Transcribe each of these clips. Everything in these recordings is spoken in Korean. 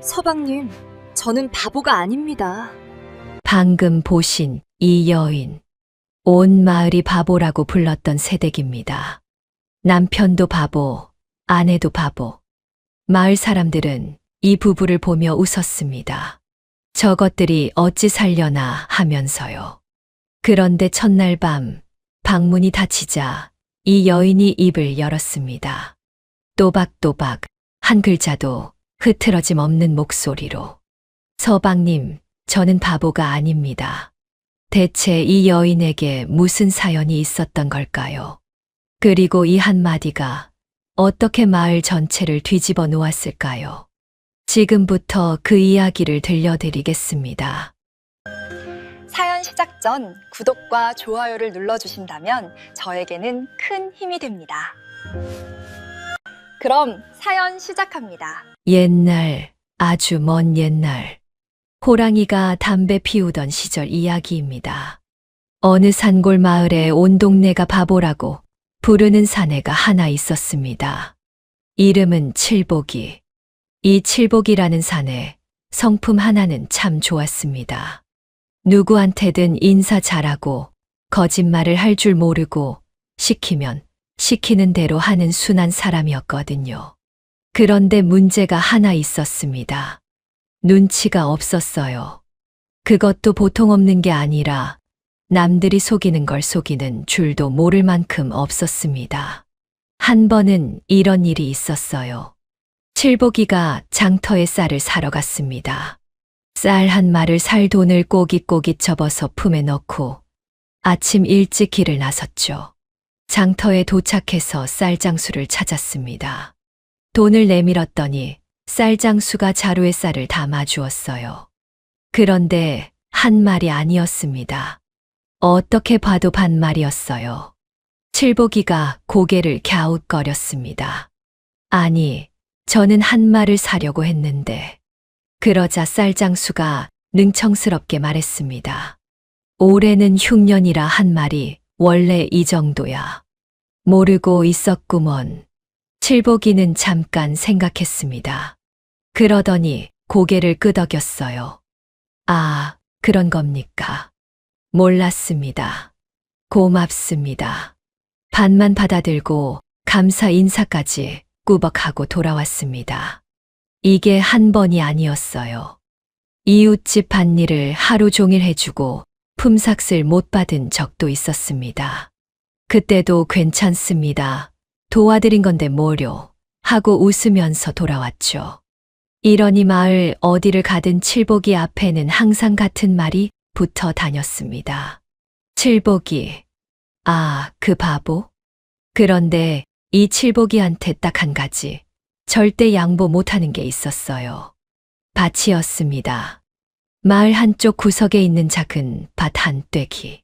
서방님, 저는 바보가 아닙니다. 방금 보신 이 여인, 온 마을이 바보라고 불렀던 새댁입니다. 남편도 바보, 아내도 바보. 마을 사람들은 이 부부를 보며 웃었습니다. 저것들이 어찌 살려나 하면서요. 그런데 첫날 밤 방문이 닫히자 이 여인이 입을 열었습니다. 또박또박 한 글자도 흐트러짐 없는 목소리로. 서방님, 저는 바보가 아닙니다. 대체 이 여인에게 무슨 사연이 있었던 걸까요? 그리고 이 한마디가 어떻게 마을 전체를 뒤집어 놓았을까요? 지금부터 그 이야기를 들려드리겠습니다. 사연 시작 전 구독과 좋아요를 눌러주신다면 저에게는 큰 힘이 됩니다. 그럼 사연 시작합니다. 옛날, 아주 먼 옛날, 호랑이가 담배 피우던 시절 이야기입니다. 어느 산골 마을에 온 동네가 바보라고 부르는 사내가 하나 있었습니다. 이름은 칠복이. 이 칠복이라는 사내, 성품 하나는 참 좋았습니다. 누구한테든 인사 잘하고 거짓말을 할 줄 모르고 시키면 시키는 대로 하는 순한 사람이었거든요. 그런데 문제가 하나 있었습니다. 눈치가 없었어요. 그것도 보통 없는 게 아니라 남들이 속이는 걸 속이는 줄도 모를 만큼 없었습니다. 한 번은 이런 일이 있었어요. 칠복이가 장터에 쌀을 사러 갔습니다. 쌀 한 마를 살 돈을 꼬깃꼬깃 접어서 품에 넣고 아침 일찍 길을 나섰죠. 장터에 도착해서 쌀장수를 찾았습니다. 돈을 내밀었더니 쌀장수가 자루에 쌀을 담아 주었어요. 그런데 한 말이 아니었습니다. 어떻게 봐도 반말이었어요. 칠복이가 고개를 갸웃거렸습니다. 아니, 저는 한 말을 사려고 했는데. 그러자 쌀장수가 능청스럽게 말했습니다. 올해는 흉년이라 한 말이 원래 이 정도야. 모르고 있었구먼. 칠복이는 잠깐 생각했습니다. 그러더니 고개를 끄덕였어요. 아, 그런 겁니까? 몰랐습니다. 고맙습니다. 반만 받아들고 감사 인사까지 꾸벅하고 돌아왔습니다. 이게 한 번이 아니었어요. 이웃집 밭일을 하루 종일 해주고 품삯을 못 받은 적도 있었습니다. 그때도 괜찮습니다. 도와드린 건데 뭐려 하고 웃으면서 돌아왔죠. 이러니 마을 어디를 가든 칠복이 앞에는 항상 같은 말이 붙어 다녔습니다. 칠복이, 아, 그 바보? 그런데 이 칠복이한테 딱 한 가지 절대 양보 못하는 게 있었어요. 밭이었습니다. 마을 한쪽 구석에 있는 작은 밭 한 떼기.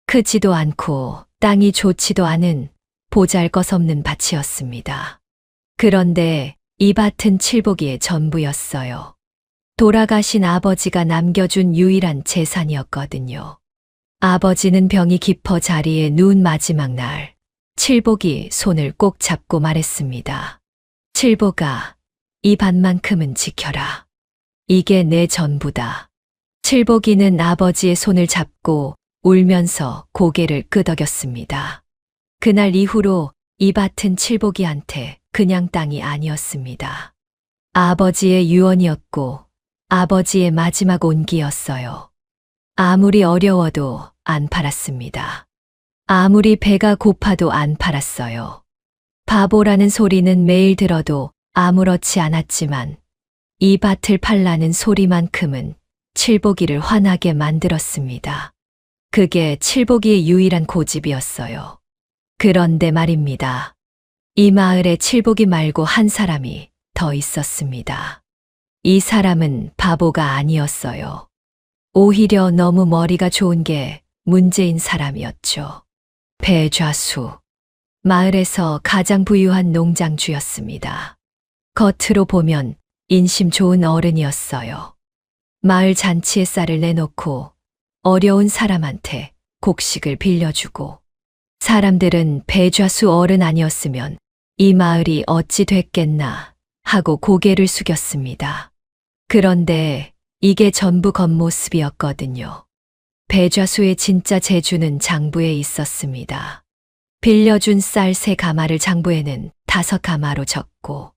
크지도 않고 땅이 좋지도 않은 보잘것없는 밭이었습니다. 그런데 이 밭은 칠복이의 전부였어요. 돌아가신 아버지가 남겨준 유일한 재산이었거든요. 아버지는 병이 깊어 자리에 누운 마지막 날, 칠복이 손을 꼭 잡고 말했습니다. 칠복아, 이 밭만큼은 지켜라. 이게 내 전부다. 칠복이는 아버지의 손을 잡고 울면서 고개를 끄덕였습니다. 그날 이후로 이 밭은 칠복이한테 그냥 땅이 아니었습니다. 아버지의 유언이었고 아버지의 마지막 온기였어요. 아무리 어려워도 안 팔았습니다. 아무리 배가 고파도 안 팔았어요. 바보라는 소리는 매일 들어도 아무렇지 않았지만 이 밭을 팔라는 소리만큼은 칠복이를 화나게 만들었습니다. 그게 칠복이의 유일한 고집이었어요. 그런데 말입니다. 이 마을에 칠복이 말고 한 사람이 더 있었습니다. 이 사람은 바보가 아니었어요. 오히려 너무 머리가 좋은 게 문제인 사람이었죠. 배좌수. 마을에서 가장 부유한 농장주였습니다. 겉으로 보면 인심 좋은 어른이었어요. 마을 잔치에 쌀을 내놓고 어려운 사람한테 곡식을 빌려주고 사람들은 배좌수 어른 아니었으면 이 마을이 어찌 됐겠나 하고 고개를 숙였습니다. 그런데 이게 전부 겉모습이었거든요. 배좌수의 진짜 재주는 장부에 있었습니다. 빌려준 쌀 3가마를 장부에는 5가마로 적고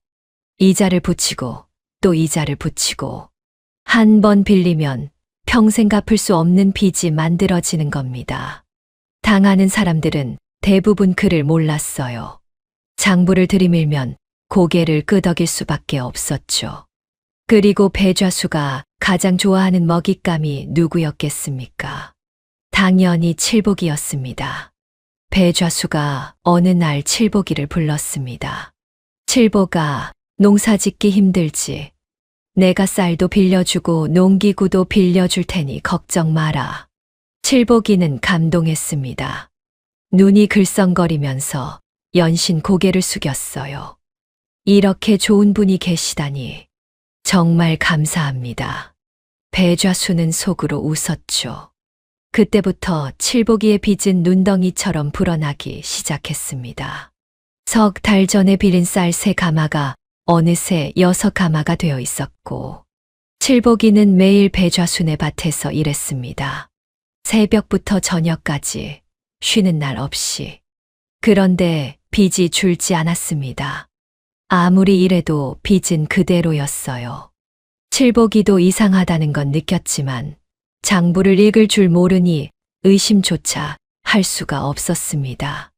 이자를 붙이고 또 이자를 붙이고 한 번 빌리면 평생 갚을 수 없는 빚이 만들어지는 겁니다. 당하는 사람들은 대부분 그를 몰랐어요. 장부를 들이밀면 고개를 끄덕일 수밖에 없었죠. 그리고 배좌수가 가장 좋아하는 먹잇감이 누구였겠습니까? 당연히 칠복이었습니다. 배좌수가 어느 날 칠복이를 불렀습니다. 칠복아, 농사 짓기 힘들지. 내가 쌀도 빌려주고 농기구도 빌려줄 테니 걱정 마라. 칠복이는 감동했습니다. 눈이 글썽거리면서 연신 고개를 숙였어요. 이렇게 좋은 분이 계시다니 정말 감사합니다. 배좌수는 속으로 웃었죠. 그때부터 칠복이의 빚은 눈덩이처럼 불어나기 시작했습니다. 석 달 전에 빌린 쌀 3가마가 어느새 6가마가 되어 있었고, 칠복이는 매일 배좌수네 밭에서 일했습니다. 새벽부터 저녁까지 쉬는 날 없이. 그런데 빚이 줄지 않았습니다. 아무리 일해도 빚은 그대로였어요. 칠복이도 이상하다는 건 느꼈지만 장부를 읽을 줄 모르니 의심조차 할 수가 없었습니다.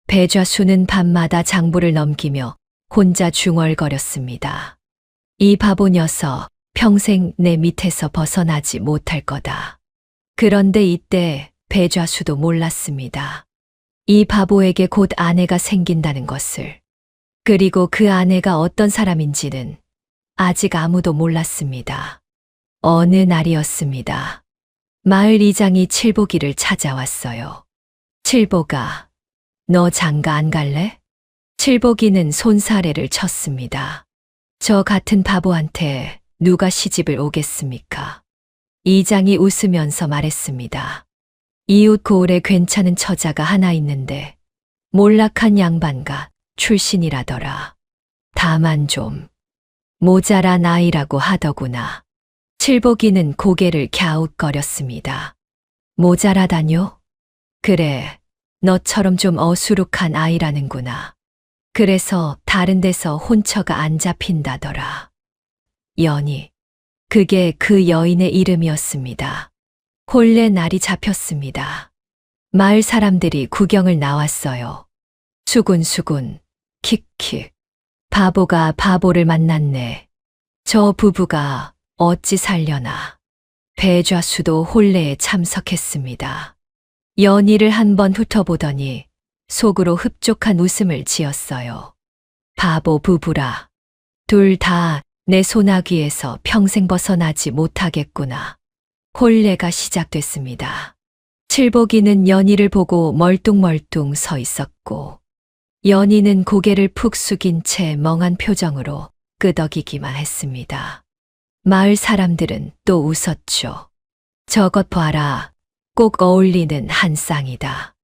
배좌수는 밤마다 장부를 넘기며 혼자 중얼거렸습니다. 이 바보 녀석, 평생 내 밑에서 벗어나지 못할 거다. 그런데 이때 배좌수도 몰랐습니다. 이 바보에게 곧 아내가 생긴다는 것을. 그리고 그 아내가 어떤 사람인지는 아직 아무도 몰랐습니다. 어느 날이었습니다. 마을 이장이 칠복이를 찾아왔어요. 칠복아, 너 장가 안 갈래? 칠복이는 손사래를 쳤습니다. 저 같은 바보한테 누가 시집을 오겠습니까? 이장이 웃으면서 말했습니다. 이웃 고을에 괜찮은 처자가 하나 있는데 몰락한 양반가 출신이라더라. 다만 좀 모자란 아이라고 하더구나. 칠복이는 고개를 갸웃거렸습니다. 모자라다뇨? 그래, 너처럼 좀 어수룩한 아이라는구나. 그래서 다른 데서 혼처가 안 잡힌다더라. 연희, 그게 그 여인의 이름이었습니다. 혼례 날이 잡혔습니다. 마을 사람들이 구경을 나왔어요. 수군수군, 킥킥. 바보가 바보를 만났네. 저 부부가 어찌 살려나. 배좌수도 혼례에 참석했습니다. 연희를 한번 훑어보더니 속으로 흡족한 웃음을 지었어요. 바보 부부라. 둘 다 내 소나귀에서 평생 벗어나지 못하겠구나. 혼례가 시작됐습니다. 칠복이는 연희를 보고 멀뚱멀뚱 서 있었고, 연희는 고개를 푹 숙인 채 멍한 표정으로 끄덕이기만 했습니다. 마을 사람들은 또 웃었죠. 저것 봐라. 꼭 어울리는 한 쌍이다.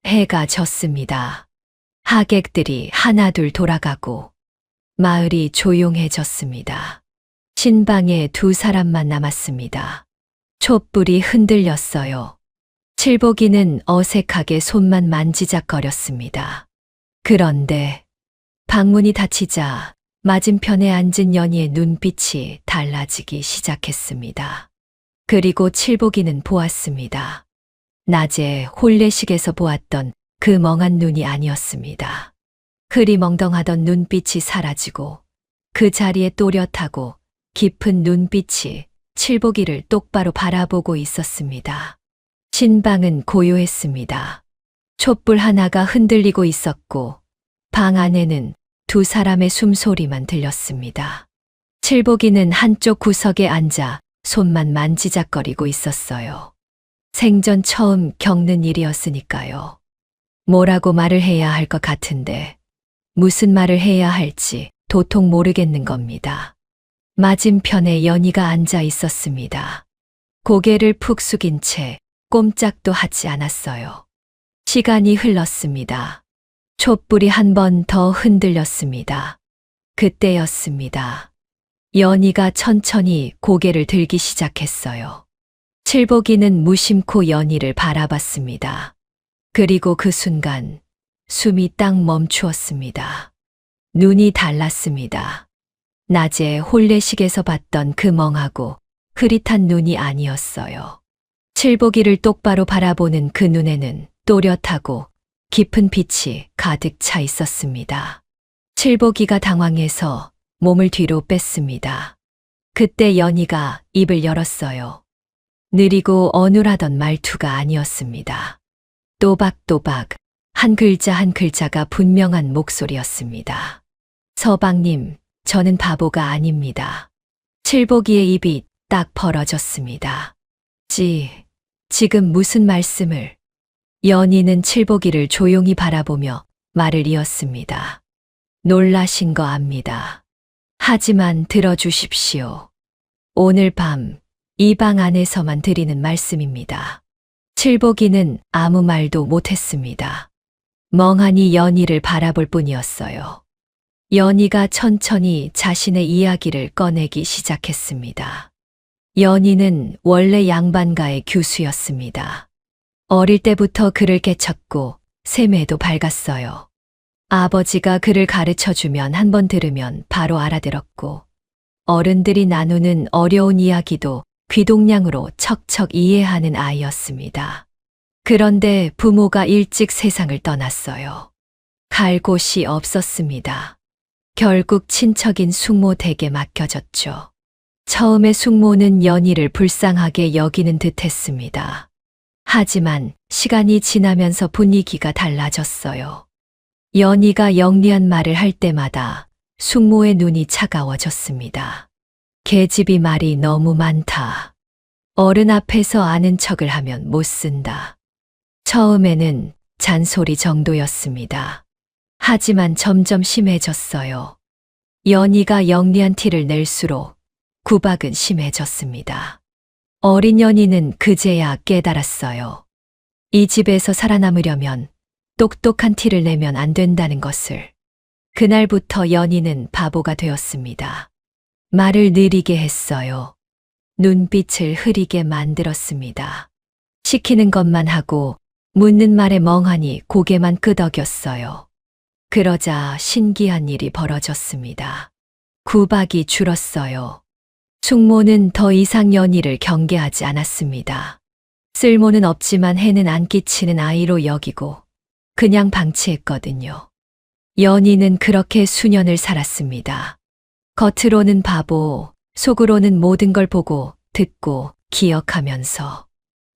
해가 졌습니다. 하객들이 하나둘 돌아가고 마을이 조용해졌습니다. 신방에 2사람만 남았습니다. 촛불이 흔들렸어요. 칠복이는 어색하게 손만 만지작거렸습니다. 그런데 방문이 닫히자 맞은편에 앉은 연희의 눈빛이 달라지기 시작했습니다. 그리고 칠복이는 보았습니다. 낮에 혼례식에서 보았던 그 멍한 눈이 아니었습니다. 흐리멍덩하던 눈빛이 사라지고 그 자리에 또렷하고 깊은 눈빛이 칠복이를 똑바로 바라보고 있었습니다. 신방은 고요했습니다. 촛불 하나가 흔들리고 있었고 방 안에는 2사람의 숨소리만 들렸습니다. 칠복이는 한쪽 구석에 앉아 손만 만지작거리고 있었어요. 생전 처음 겪는 일이었으니까요. 뭐라고 말을 해야 할 것 같은데 무슨 말을 해야 할지 도통 모르겠는 겁니다. 맞은편에 연희가 앉아 있었습니다. 고개를 푹 숙인 채 꼼짝도 하지 않았어요. 시간이 흘렀습니다. 촛불이 한 번 더 흔들렸습니다. 그때였습니다. 연희가 천천히 고개를 들기 시작했어요. 칠복이는 무심코 연희를 바라봤습니다. 그리고 그 순간 숨이 딱 멈추었습니다. 눈이 달랐습니다. 낮에 혼례식에서 봤던 그 멍하고 흐릿한 눈이 아니었어요. 칠복이를 똑바로 바라보는 그 눈에는 또렷하고 깊은 빛이 가득 차 있었습니다. 칠복이가 당황해서 몸을 뒤로 뺐습니다. 그때 연희가 입을 열었어요. 느리고 어눌하던 말투가 아니었습니다. 또박또박 한 글자 한 글자가 분명한 목소리였습니다. 서방님, 저는 바보가 아닙니다. 칠복이의 입이 딱 벌어졌습니다. 지금 무슨 말씀을? 연희는 칠복이를 조용히 바라보며 말을 이었습니다. 놀라신 거 압니다. 하지만 들어주십시오. 오늘 밤 이 방 안에서만 드리는 말씀입니다. 칠복이는 아무 말도 못했습니다. 멍하니 연희를 바라볼 뿐이었어요. 연희가 천천히 자신의 이야기를 꺼내기 시작했습니다. 연희는 원래 양반가의 교수였습니다. 어릴 때부터 글을 깨쳤고 셈에도 밝았어요. 아버지가 글을 가르쳐주면 한 번 들으면 바로 알아들었고 어른들이 나누는 어려운 이야기도 귀동냥으로 척척 이해하는 아이였습니다. 그런데 부모가 일찍 세상을 떠났어요. 갈 곳이 없었습니다. 결국 친척인 숙모 댁에 맡겨졌죠. 처음에 숙모는 연희를 불쌍하게 여기는 듯 했습니다. 하지만 시간이 지나면서 분위기가 달라졌어요. 연희가 영리한 말을 할 때마다 숙모의 눈이 차가워졌습니다. 계집이 말이 너무 많다. 어른 앞에서 아는 척을 하면 못 쓴다. 처음에는 잔소리 정도였습니다. 하지만 점점 심해졌어요. 연희가 영리한 티를 낼수록 구박은 심해졌습니다. 어린 연희는 그제야 깨달았어요. 이 집에서 살아남으려면 똑똑한 티를 내면 안 된다는 것을. 그날부터 연희는 바보가 되었습니다. 말을 느리게 했어요. 눈빛을 흐리게 만들었습니다. 시키는 것만 하고 묻는 말에 멍하니 고개만 끄덕였어요. 그러자 신기한 일이 벌어졌습니다. 구박이 줄었어요. 숙모는 더 이상 연희를 경계하지 않았습니다. 쓸모는 없지만 해는 안 끼치는 아이로 여기고 그냥 방치했거든요. 연희는 그렇게 수년을 살았습니다. 겉으로는 바보, 속으로는 모든 걸 보고 듣고 기억하면서.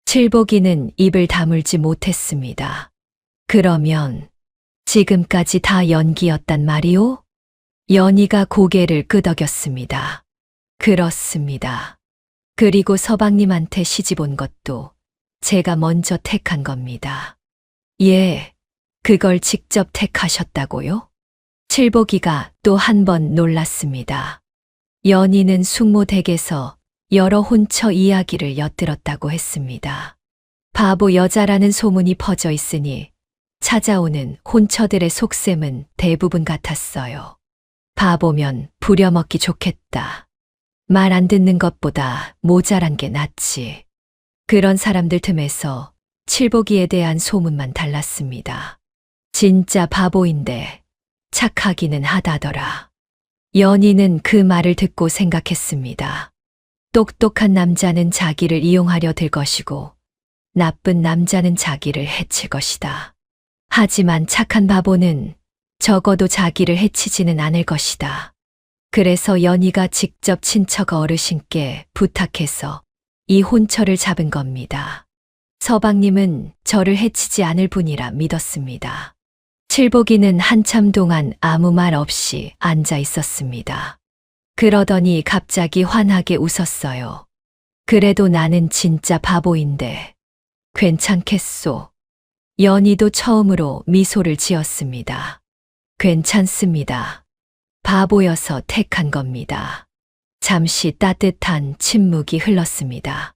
칠복이는 입을 다물지 못했습니다. 그러면 지금까지 다 연기였단 말이오? 연희가 고개를 끄덕였습니다. 그렇습니다. 그리고 서방님한테 시집 온 것도 제가 먼저 택한 겁니다. 예, 그걸 직접 택하셨다고요? 칠복이가 또 한 번 놀랐습니다. 연희는 숙모 댁에서 여러 혼처 이야기를 엿들었다고 했습니다. 바보 여자라는 소문이 퍼져 있으니 찾아오는 혼처들의 속셈은 대부분 같았어요. 바보면 부려먹기 좋겠다. 말 안 듣는 것보다 모자란 게 낫지. 그런 사람들 틈에서 칠복이에 대한 소문만 달랐습니다. 진짜 바보인데 착하기는 하다더라. 연희는 그 말을 듣고 생각했습니다. 똑똑한 남자는 자기를 이용하려 들 것이고 나쁜 남자는 자기를 해칠 것이다. 하지만 착한 바보는 적어도 자기를 해치지는 않을 것이다. 그래서 연희가 직접 친척 어르신께 부탁해서 이 혼처를 잡은 겁니다. 서방님은 저를 해치지 않을 분이라 믿었습니다. 칠복이는 한참 동안 아무 말 없이 앉아 있었습니다. 그러더니 갑자기 환하게 웃었어요. 그래도 나는 진짜 바보인데 괜찮겠소? 연희도 처음으로 미소를 지었습니다. 괜찮습니다. 바보여서 택한 겁니다. 잠시 따뜻한 침묵이 흘렀습니다.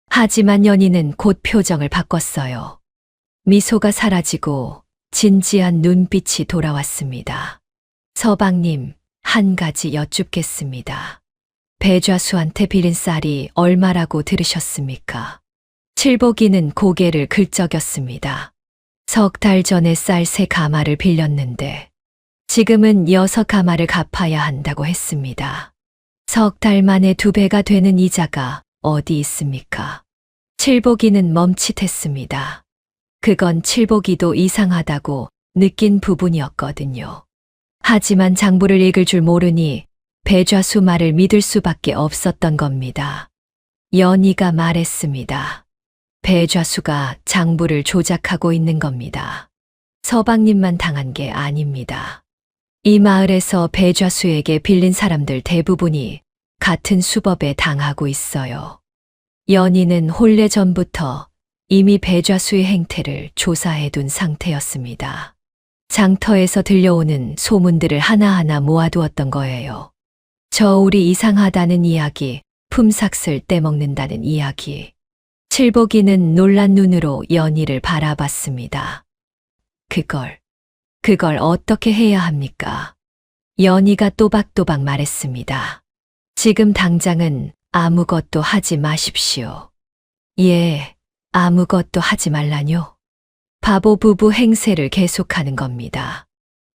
하지만 연희는 곧 표정을 바꿨어요. 미소가 사라지고 진지한 눈빛이 돌아왔습니다. 서방님, 한 가지 여쭙겠습니다. 배좌수한테 빌린 쌀이 얼마라고 들으셨습니까? 칠복이는 고개를 긁적였습니다. 3달 전에 쌀 3가마를 빌렸는데 지금은 6가마를 갚아야 한다고 했습니다. 3달 만에 2배가 되는 이자가 어디 있습니까? 칠복이는 멈칫했습니다. 그건 칠복이도 이상하다고 느낀 부분이었거든요. 하지만 장부를 읽을 줄 모르니 배좌수 말을 믿을 수밖에 없었던 겁니다. 연희가 말했습니다. 배좌수가 장부를 조작하고 있는 겁니다. 서방님만 당한 게 아닙니다. 이 마을에서 배좌수에게 빌린 사람들 대부분이 같은 수법에 당하고 있어요. 연희는 혼례 전부터 이미 배좌수의 행태를 조사해둔 상태였습니다. 장터에서 들려오는 소문들을 하나하나 모아두었던 거예요. 저울이 이상하다는 이야기, 품삯을 떼먹는다는 이야기. 칠복이는 놀란 눈으로 연희를 바라봤습니다. 그걸 어떻게 해야 합니까? 연희가 또박또박 말했습니다. 지금 당장은 아무것도 하지 마십시오. 예, 아무것도 하지 말라뇨. 바보 부부 행세를 계속하는 겁니다.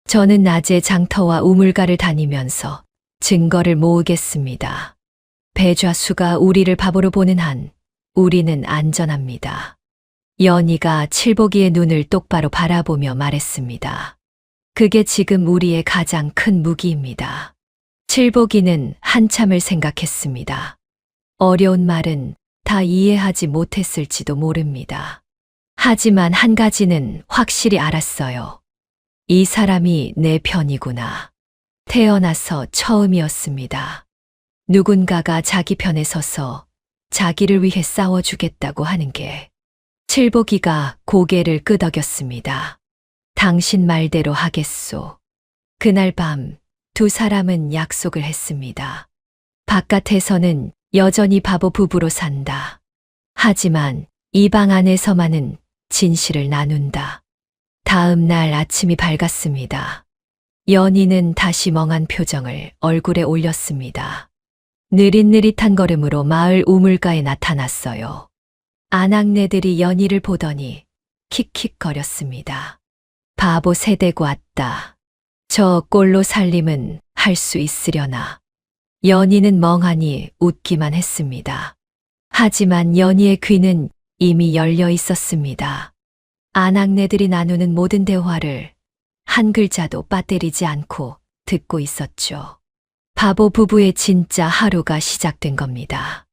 저는 낮에 장터와 우물가를 다니면서 증거를 모으겠습니다. 배좌수가 우리를 바보로 보는 한 우리는 안전합니다. 연희가 칠복이의 눈을 똑바로 바라보며 말했습니다. 그게 지금 우리의 가장 큰 무기입니다. 칠복이는 한참을 생각했습니다. 어려운 말은 다 이해하지 못했을지도 모릅니다. 하지만 한 가지는 확실히 알았어요. 이 사람이 내 편이구나. 태어나서 처음이었습니다. 누군가가 자기 편에 서서 자기를 위해 싸워주겠다고 하는 게. 칠복이가 고개를 끄덕였습니다. 당신 말대로 하겠소. 그날 밤 2사람은 약속을 했습니다. 바깥에서는 여전히 바보 부부로 산다. 하지만 이 방 안에서만은 진실을 나눈다. 다음 날 아침이 밝았습니다. 연희는 다시 멍한 표정을 얼굴에 올렸습니다. 느릿느릿한 걸음으로 마을 우물가에 나타났어요. 아낙네들이 연희를 보더니 킥킥거렸습니다. 바보 새대고 왔다. 저 꼴로 살림은 할 수 있으려나. 연희는 멍하니 웃기만 했습니다. 하지만 연희의 귀는 이미 열려 있었습니다. 아낙네들이 나누는 모든 대화를 한 글자도 빠뜨리지 않고 듣고 있었죠. 바보 부부의 진짜 하루가 시작된 겁니다.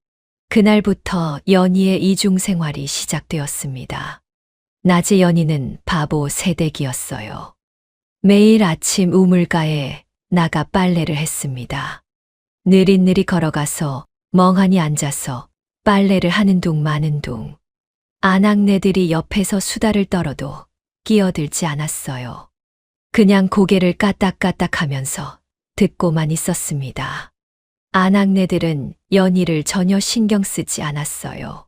그날부터 연희의 이중생활이 시작되었습니다. 낮에 연희는 바보 새댁이었어요. 매일 아침 우물가에 나가 빨래를 했습니다. 느릿느릿 걸어가서 멍하니 앉아서 빨래를 하는 둥 마는 둥. 아낙네들이 옆에서 수다를 떨어도 끼어들지 않았어요. 그냥 고개를 까딱까딱 하면서 듣고만 있었습니다. 아낙네들은 연희를 전혀 신경 쓰지 않았어요.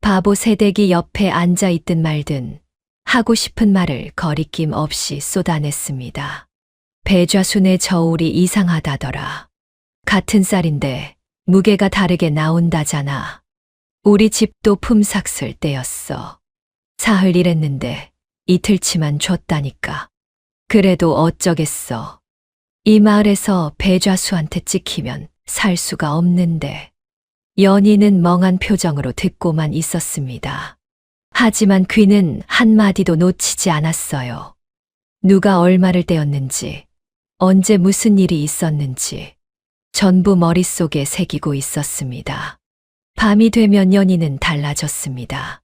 바보 새댁이 옆에 앉아 있든 말든 하고 싶은 말을 거리낌 없이 쏟아냈습니다. 배좌순의 저울이 이상하다더라. 같은 쌀인데 무게가 다르게 나온다잖아. 우리 집도 품삯을 떼었어. 사흘 일했는데 이틀치만 줬다니까. 그래도 어쩌겠어. 이 마을에서 배좌수한테 찍히면 살 수가 없는데. 연희는 멍한 표정으로 듣고만 있었습니다. 하지만 귀는 한마디도 놓치지 않았어요. 누가 얼마를 떼었는지, 언제 무슨 일이 있었는지 전부 머릿속에 새기고 있었습니다. 밤이 되면 연희는 달라졌습니다.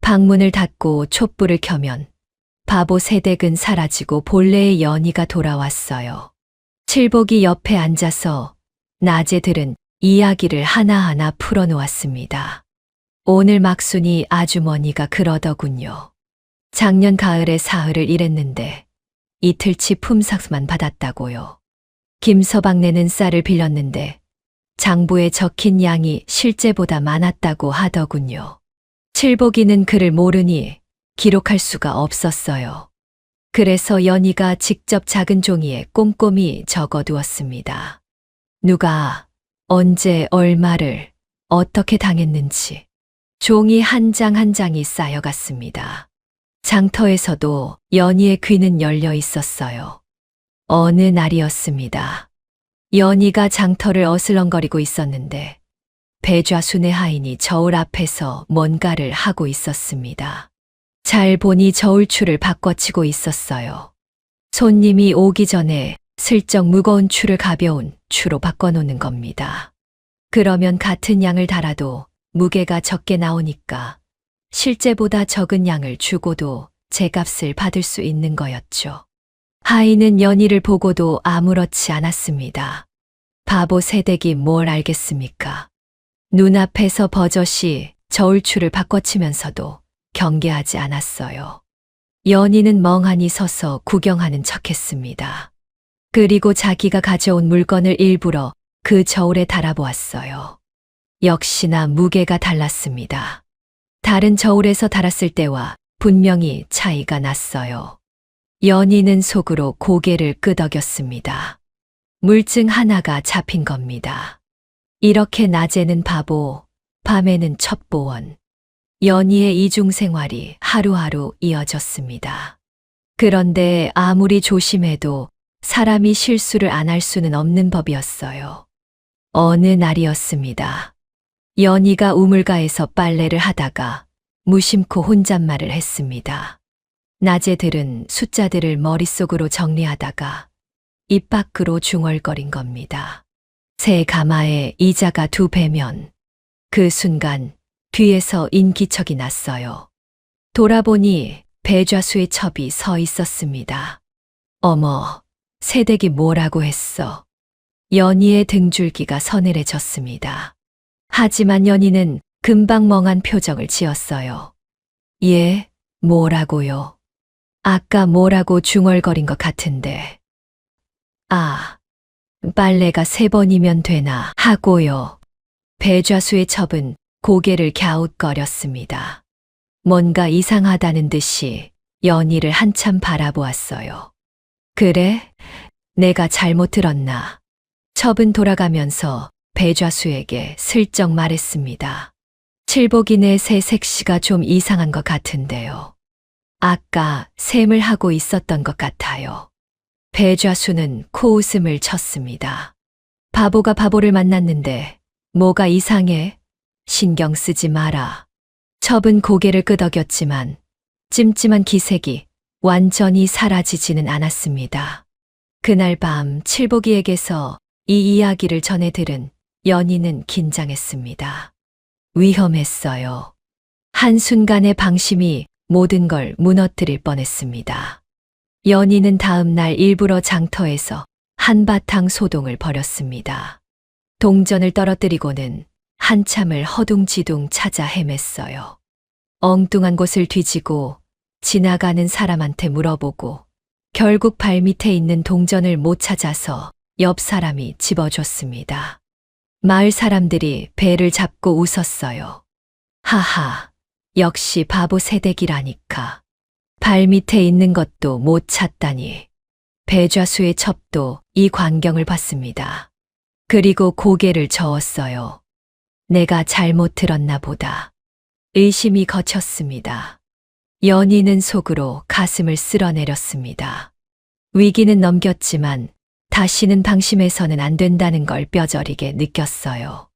방문을 닫고 촛불을 켜면 바보 새댁은 사라지고 본래의 연희가 돌아왔어요. 칠복이 옆에 앉아서 낮에 들은 이야기를 하나하나 풀어놓았습니다. 오늘 막순이 아주머니가 그러더군요. 작년 가을에 사흘을 일했는데 이틀치 품삯만 받았다고요. 김서방네는 쌀을 빌렸는데 장부에 적힌 양이 실제보다 많았다고 하더군요. 칠복이는 그를 모르니 기록할 수가 없었어요. 그래서 연희가 직접 작은 종이에 꼼꼼히 적어두었습니다. 누가 언제 얼마를 어떻게 당했는지 종이 한 장 한 장이 쌓여갔습니다. 장터에서도 연희의 귀는 열려 있었어요. 어느 날이었습니다. 연희가 장터를 어슬렁거리고 있었는데 배좌순의 하인이 저울 앞에서 뭔가를 하고 있었습니다. 잘 보니 저울추를 바꿔치고 있었어요. 손님이 오기 전에 슬쩍 무거운 추를 가벼운 추로 바꿔놓는 겁니다. 그러면 같은 양을 달아도 무게가 적게 나오니까 실제보다 적은 양을 주고도 제 값을 받을 수 있는 거였죠. 하인은 연희를 보고도 아무렇지 않았습니다. 바보 새댁이 뭘 알겠습니까? 눈앞에서 버젓이 저울추를 바꿔치면서도 경계하지 않았어요. 연희는 멍하니 서서 구경하는 척했습니다. 그리고 자기가 가져온 물건을 일부러 그 저울에 달아보았어요. 역시나 무게가 달랐습니다. 다른 저울에서 달았을 때와 분명히 차이가 났어요. 연희는 속으로 고개를 끄덕였습니다. 물증 하나가 잡힌 겁니다. 이렇게 낮에는 바보, 밤에는 첩보원. 연희의 이중생활이 하루하루 이어졌습니다. 그런데 아무리 조심해도 사람이 실수를 안 할 수는 없는 법이었어요. 어느 날이었습니다. 연희가 우물가에서 빨래를 하다가 무심코 혼잣말을 했습니다. 낮에 들은 숫자들을 머릿속으로 정리하다가 입 밖으로 중얼거린 겁니다. 새 가마에 이자가 2배면 그 순간 뒤에서 인기척이 났어요. 돌아보니 배좌수의 첩이 서 있었습니다. 어머, 새댁이 뭐라고 했어? 연희의 등줄기가 서늘해졌습니다. 하지만 연희는 금방 멍한 표정을 지었어요. 예, 뭐라고요? 아까 뭐라고 중얼거린 것 같은데. 아, 빨래가 3번이면 되나 하고요. 배좌수의 첩은 고개를 갸웃거렸습니다. 뭔가 이상하다는 듯이 연희를 한참 바라보았어요. 그래? 내가 잘못 들었나? 첩은 돌아가면서 배좌수에게 슬쩍 말했습니다. 칠복인의 새 색시가 좀 이상한 것 같은데요. 아까 셈을 하고 있었던 것 같아요. 배좌수는 코웃음을 쳤습니다. 바보가 바보를 만났는데 뭐가 이상해? 신경 쓰지 마라. 첩은 고개를 끄덕였지만 찜찜한 기색이 완전히 사라지지는 않았습니다. 그날 밤 칠복이에게서 이 이야기를 전해 들은 연희는 긴장했습니다. 위험했어요. 한순간의 방심이 모든 걸 무너뜨릴 뻔했습니다. 연희는 다음 날 일부러 장터에서 한바탕 소동을 벌였습니다. 동전을 떨어뜨리고는 한참을 허둥지둥 찾아 헤맸어요. 엉뚱한 곳을 뒤지고 지나가는 사람한테 물어보고 결국 발밑에 있는 동전을 못 찾아서 옆 사람이 집어줬습니다. 마을 사람들이 배를 잡고 웃었어요. 하하, 역시 바보 새댁이라니까. 발밑에 있는 것도 못 찾다니. 배좌수의 첩도 이 광경을 봤습니다. 그리고 고개를 저었어요. 내가 잘못 들었나 보다. 의심이 거쳤습니다. 연희는 속으로 가슴을 쓸어내렸습니다. 위기는 넘겼지만 다시는 방심해서는 안 된다는 걸 뼈저리게 느꼈어요.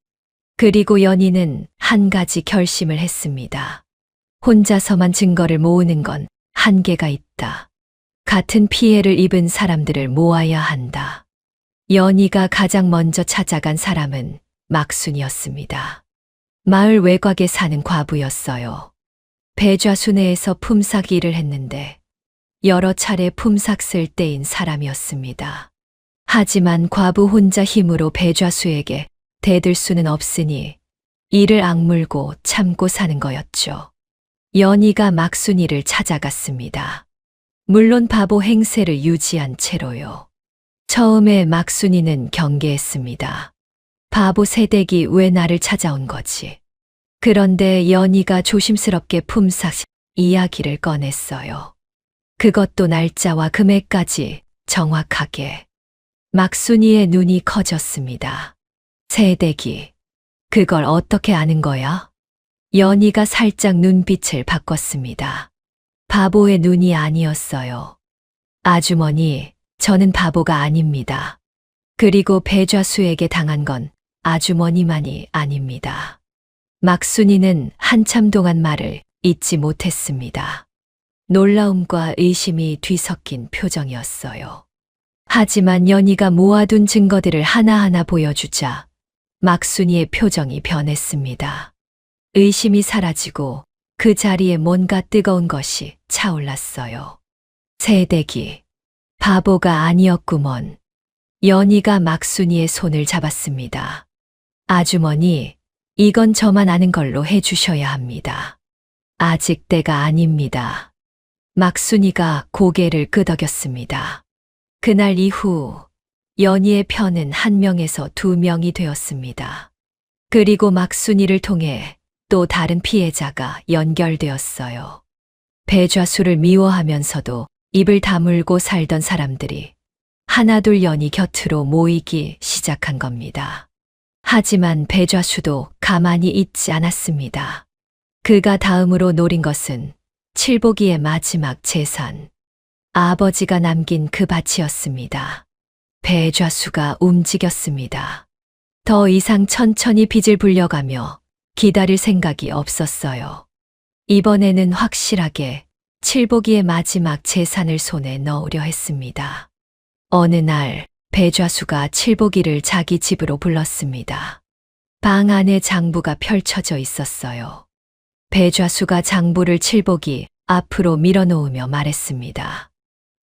그리고 연희는 한 가지 결심을 했습니다. 혼자서만 증거를 모으는 건 한계가 있다. 같은 피해를 입은 사람들을 모아야 한다. 연희가 가장 먼저 찾아간 사람은 막순이었습니다. 마을 외곽에 사는 과부였어요. 배좌수 내에서 품삯 일을 했는데 여러 차례 품삯 쓸 때인 사람이었습니다. 하지만 과부 혼자 힘으로 배좌수에게 대들 수는 없으니 이를 악물고 참고 사는 거였죠. 연희가 막순이를 찾아갔습니다. 물론 바보 행세를 유지한 채로요. 처음에 막순이는 경계했습니다. 바보 새댁이 왜 나를 찾아온 거지? 그런데 연희가 조심스럽게 품삯 이야기를 꺼냈어요. 그것도 날짜와 금액까지 정확하게. 막순이의 눈이 커졌습니다. 새댁이, 그걸 어떻게 아는 거야? 연희가 살짝 눈빛을 바꿨습니다. 바보의 눈이 아니었어요. 아주머니, 저는 바보가 아닙니다. 그리고 배좌수에게 당한 건 아주머니만이 아닙니다. 막순이는 한참 동안 말을 잇지 못했습니다. 놀라움과 의심이 뒤섞인 표정이었어요. 하지만 연희가 모아둔 증거들을 하나하나 보여주자 막순이의 표정이 변했습니다. 의심이 사라지고 그 자리에 뭔가 뜨거운 것이 차올랐어요. 새댁이 바보가 아니었구먼. 연희가 막순이의 손을 잡았습니다. 아주머니, 이건 저만 아는 걸로 해주셔야 합니다. 아직 때가 아닙니다. 막순이가 고개를 끄덕였습니다. 그날 이후 연희의 편은 1명에서 2명이 되었습니다. 그리고 막순이를 통해 또 다른 피해자가 연결되었어요. 배좌수를 미워하면서도 입을 다물고 살던 사람들이 하나둘 연희 곁으로 모이기 시작한 겁니다. 하지만 배좌수도 가만히 있지 않았습니다. 그가 다음으로 노린 것은 칠복이의 마지막 재산, 아버지가 남긴 그 밭이었습니다. 배좌수가 움직였습니다. 더 이상 천천히 빚을 불려가며 기다릴 생각이 없었어요. 이번에는 확실하게 칠복이의 마지막 재산을 손에 넣으려 했습니다. 어느 날 배좌수가 칠복이를 자기 집으로 불렀습니다. 방 안에 장부가 펼쳐져 있었어요. 배좌수가 장부를 칠복이 앞으로 밀어놓으며 말했습니다.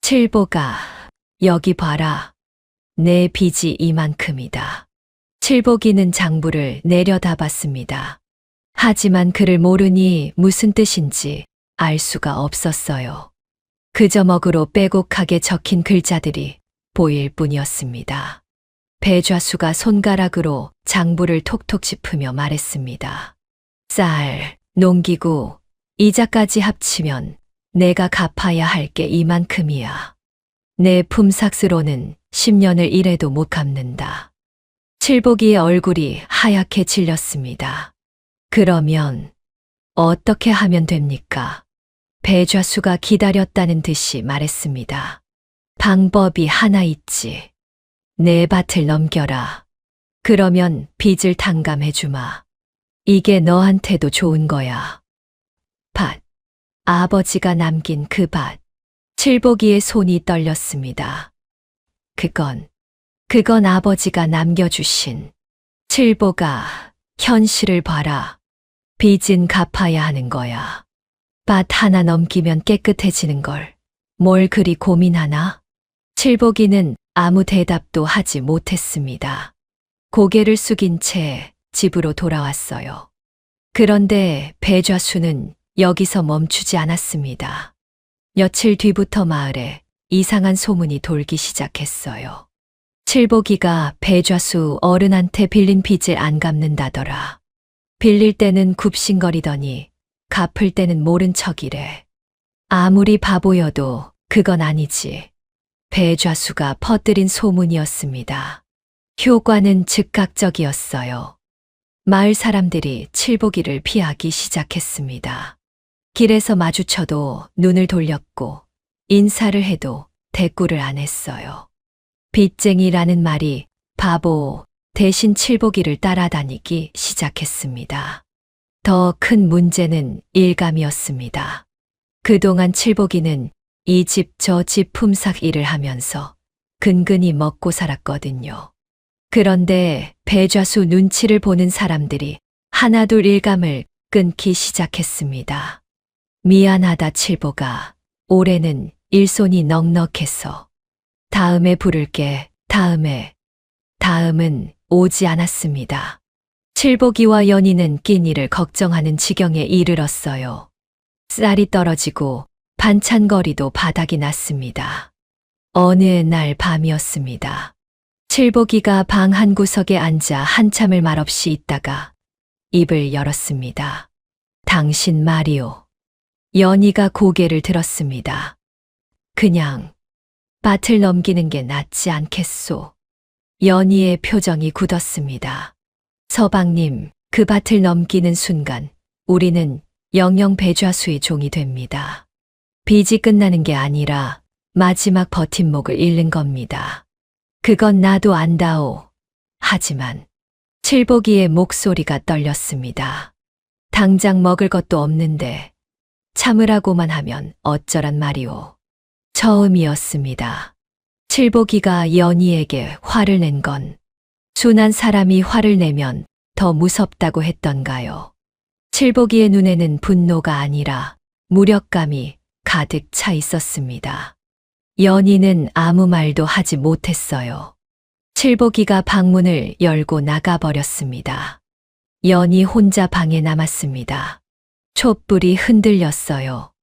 칠복아, 여기 봐라. 내 빚이 이만큼이다. 칠복이는 장부를 내려다봤습니다. 하지만 그를 모르니 무슨 뜻인지 알 수가 없었어요. 그저 먹으로 빼곡하게 적힌 글자들이 보일 뿐이었습니다. 배좌수가 손가락으로 장부를 톡톡 짚으며 말했습니다. 쌀, 농기구, 이자까지 합치면 내가 갚아야 할 게 이만큼이야. 내 품삯으로는 10년을 일해도 못 갚는다. 칠복이의 얼굴이 하얗게 질렸습니다. 그러면 어떻게 하면 됩니까? 배좌수가 기다렸다는 듯이 말했습니다. 방법이 하나 있지. 내 밭을 넘겨라. 그러면 빚을 탕감해주마. 이게 너한테도 좋은 거야. 밭. 아버지가 남긴 그 밭. 칠복이의 손이 떨렸습니다. 그건 아버지가 남겨주신. 칠복아, 현실을 봐라. 빚은 갚아야 하는 거야. 밭 하나 넘기면 깨끗해지는 걸. 뭘 그리 고민하나? 칠복이는 아무 대답도 하지 못했습니다. 고개를 숙인 채 집으로 돌아왔어요. 그런데 배좌수는 여기서 멈추지 않았습니다. 며칠 뒤부터 마을에 이상한 소문이 돌기 시작했어요. 칠복이가 배좌수 어른한테 빌린 빚을 안 갚는다더라. 빌릴 때는 굽신거리더니 갚을 때는 모른 척이래. 아무리 바보여도 그건 아니지. 배좌수가 퍼뜨린 소문이었습니다. 효과는 즉각적이었어요. 마을 사람들이 칠복이를 피하기 시작했습니다. 길에서 마주쳐도 눈을 돌렸고 인사를 해도 대꾸를 안 했어요. 빚쟁이라는 말이 바보 대신 칠복이를 따라다니기 시작했습니다. 더 큰 문제는 일감이었습니다. 그동안 칠복이는 이 집 저 집 품삯 일을 하면서 근근히 먹고 살았거든요. 그런데 배좌수 눈치를 보는 사람들이 하나둘 일감을 끊기 시작했습니다. 미안하다 칠복아. 올해는 일손이 넉넉해서. 다음에 부를게. 다음은 오지 않았습니다. 칠복이와 연희는 끼니를 걱정하는 지경에 이르렀어요. 쌀이 떨어지고 반찬거리도 바닥이 났습니다. 어느 날 밤이었습니다. 칠복이가 방 한 구석에 앉아 한참을 말없이 있다가 입을 열었습니다. 당신 말이오. 연희가 고개를 들었습니다. 그냥 밭을 넘기는 게 낫지 않겠소. 연희의 표정이 굳었습니다. 서방님, 그 밭을 넘기는 순간 우리는 영영 배좌수의 종이 됩니다. 빚이 끝나는 게 아니라 마지막 버팀목을 잃는 겁니다. 그건 나도 안다오. 하지만 칠복이의 목소리가 떨렸습니다. 당장 먹을 것도 없는데 참으라고만 하면 어쩌란 말이오. 처음이었습니다. 칠복이가 연희에게 화를 낸 건 순한 사람이 화를 내면 더 무섭다고 했던가요? 칠복이의 눈에는 분노가 아니라 무력감이 가득 차 있었습니다. 연희는 아무 말도 하지 못했어요. 칠복이가 방문을 열고 나가버렸습니다. 연희 혼자 방에 남았습니다. 촛불이 흔들렸어요.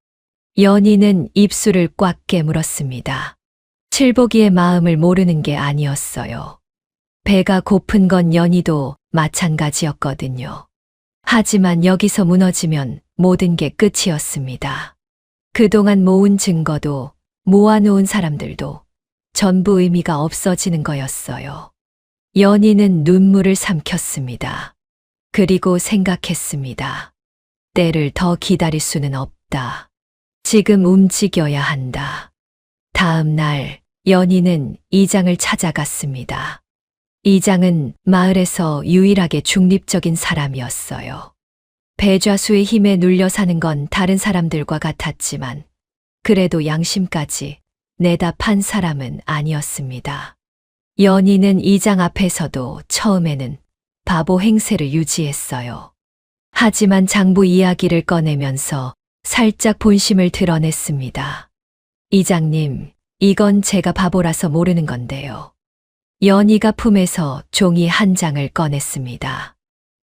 연희는 입술을 꽉 깨물었습니다. 칠복이의 마음을 모르는 게 아니었어요. 배가 고픈 건 연희도 마찬가지였거든요. 하지만 여기서 무너지면 모든 게 끝이었습니다. 그동안 모은 증거도 모아놓은 사람들도 전부 의미가 없어지는 거였어요. 연희는 눈물을 삼켰습니다. 그리고 생각했습니다. 때를 더 기다릴 수는 없다. 지금 움직여야 한다. 다음 날 연희는 이장을 찾아갔습니다. 이장은 마을에서 유일하게 중립적인 사람이었어요. 배좌수의 힘에 눌려 사는 건 다른 사람들과 같았지만 그래도 양심까지 내다 판 사람은 아니었습니다. 연희는 이장 앞에서도 처음에는 바보 행세를 유지했어요. 하지만 장부 이야기를 꺼내면서 살짝 본심을 드러냈습니다. 이장님, 이건 제가 바보라서 모르는 건데요. 연희가 품에서 종이 한 장을 꺼냈습니다.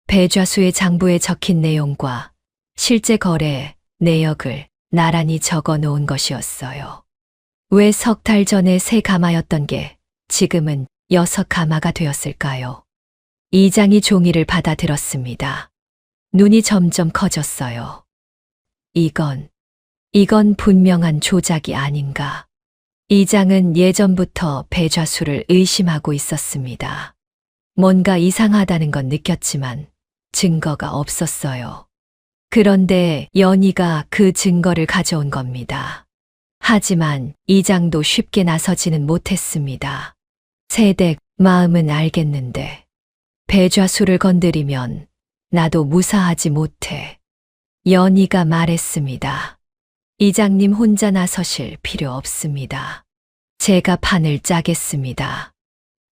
배좌수의 장부에 적힌 내용과 실제 거래 내역을 나란히 적어 놓은 것이었어요. 왜 석 달 전에 세 가마였던 게 지금은 6가마가 되었을까요? 이장이 종이를 받아들었습니다. 눈이 점점 커졌어요. 이건 분명한 조작이 아닌가. 이장은 예전부터 배좌수를 의심하고 있었습니다. 뭔가 이상하다는 건 느꼈지만 증거가 없었어요. 그런데 연희가 그 증거를 가져온 겁니다. 하지만 이장도 쉽게 나서지는 못했습니다. 세댁 마음은 알겠는데 배좌수를 건드리면 나도 무사하지 못해. 연희가 말했습니다. 이장님 혼자 나서실 필요 없습니다. 제가 판을 짜겠습니다.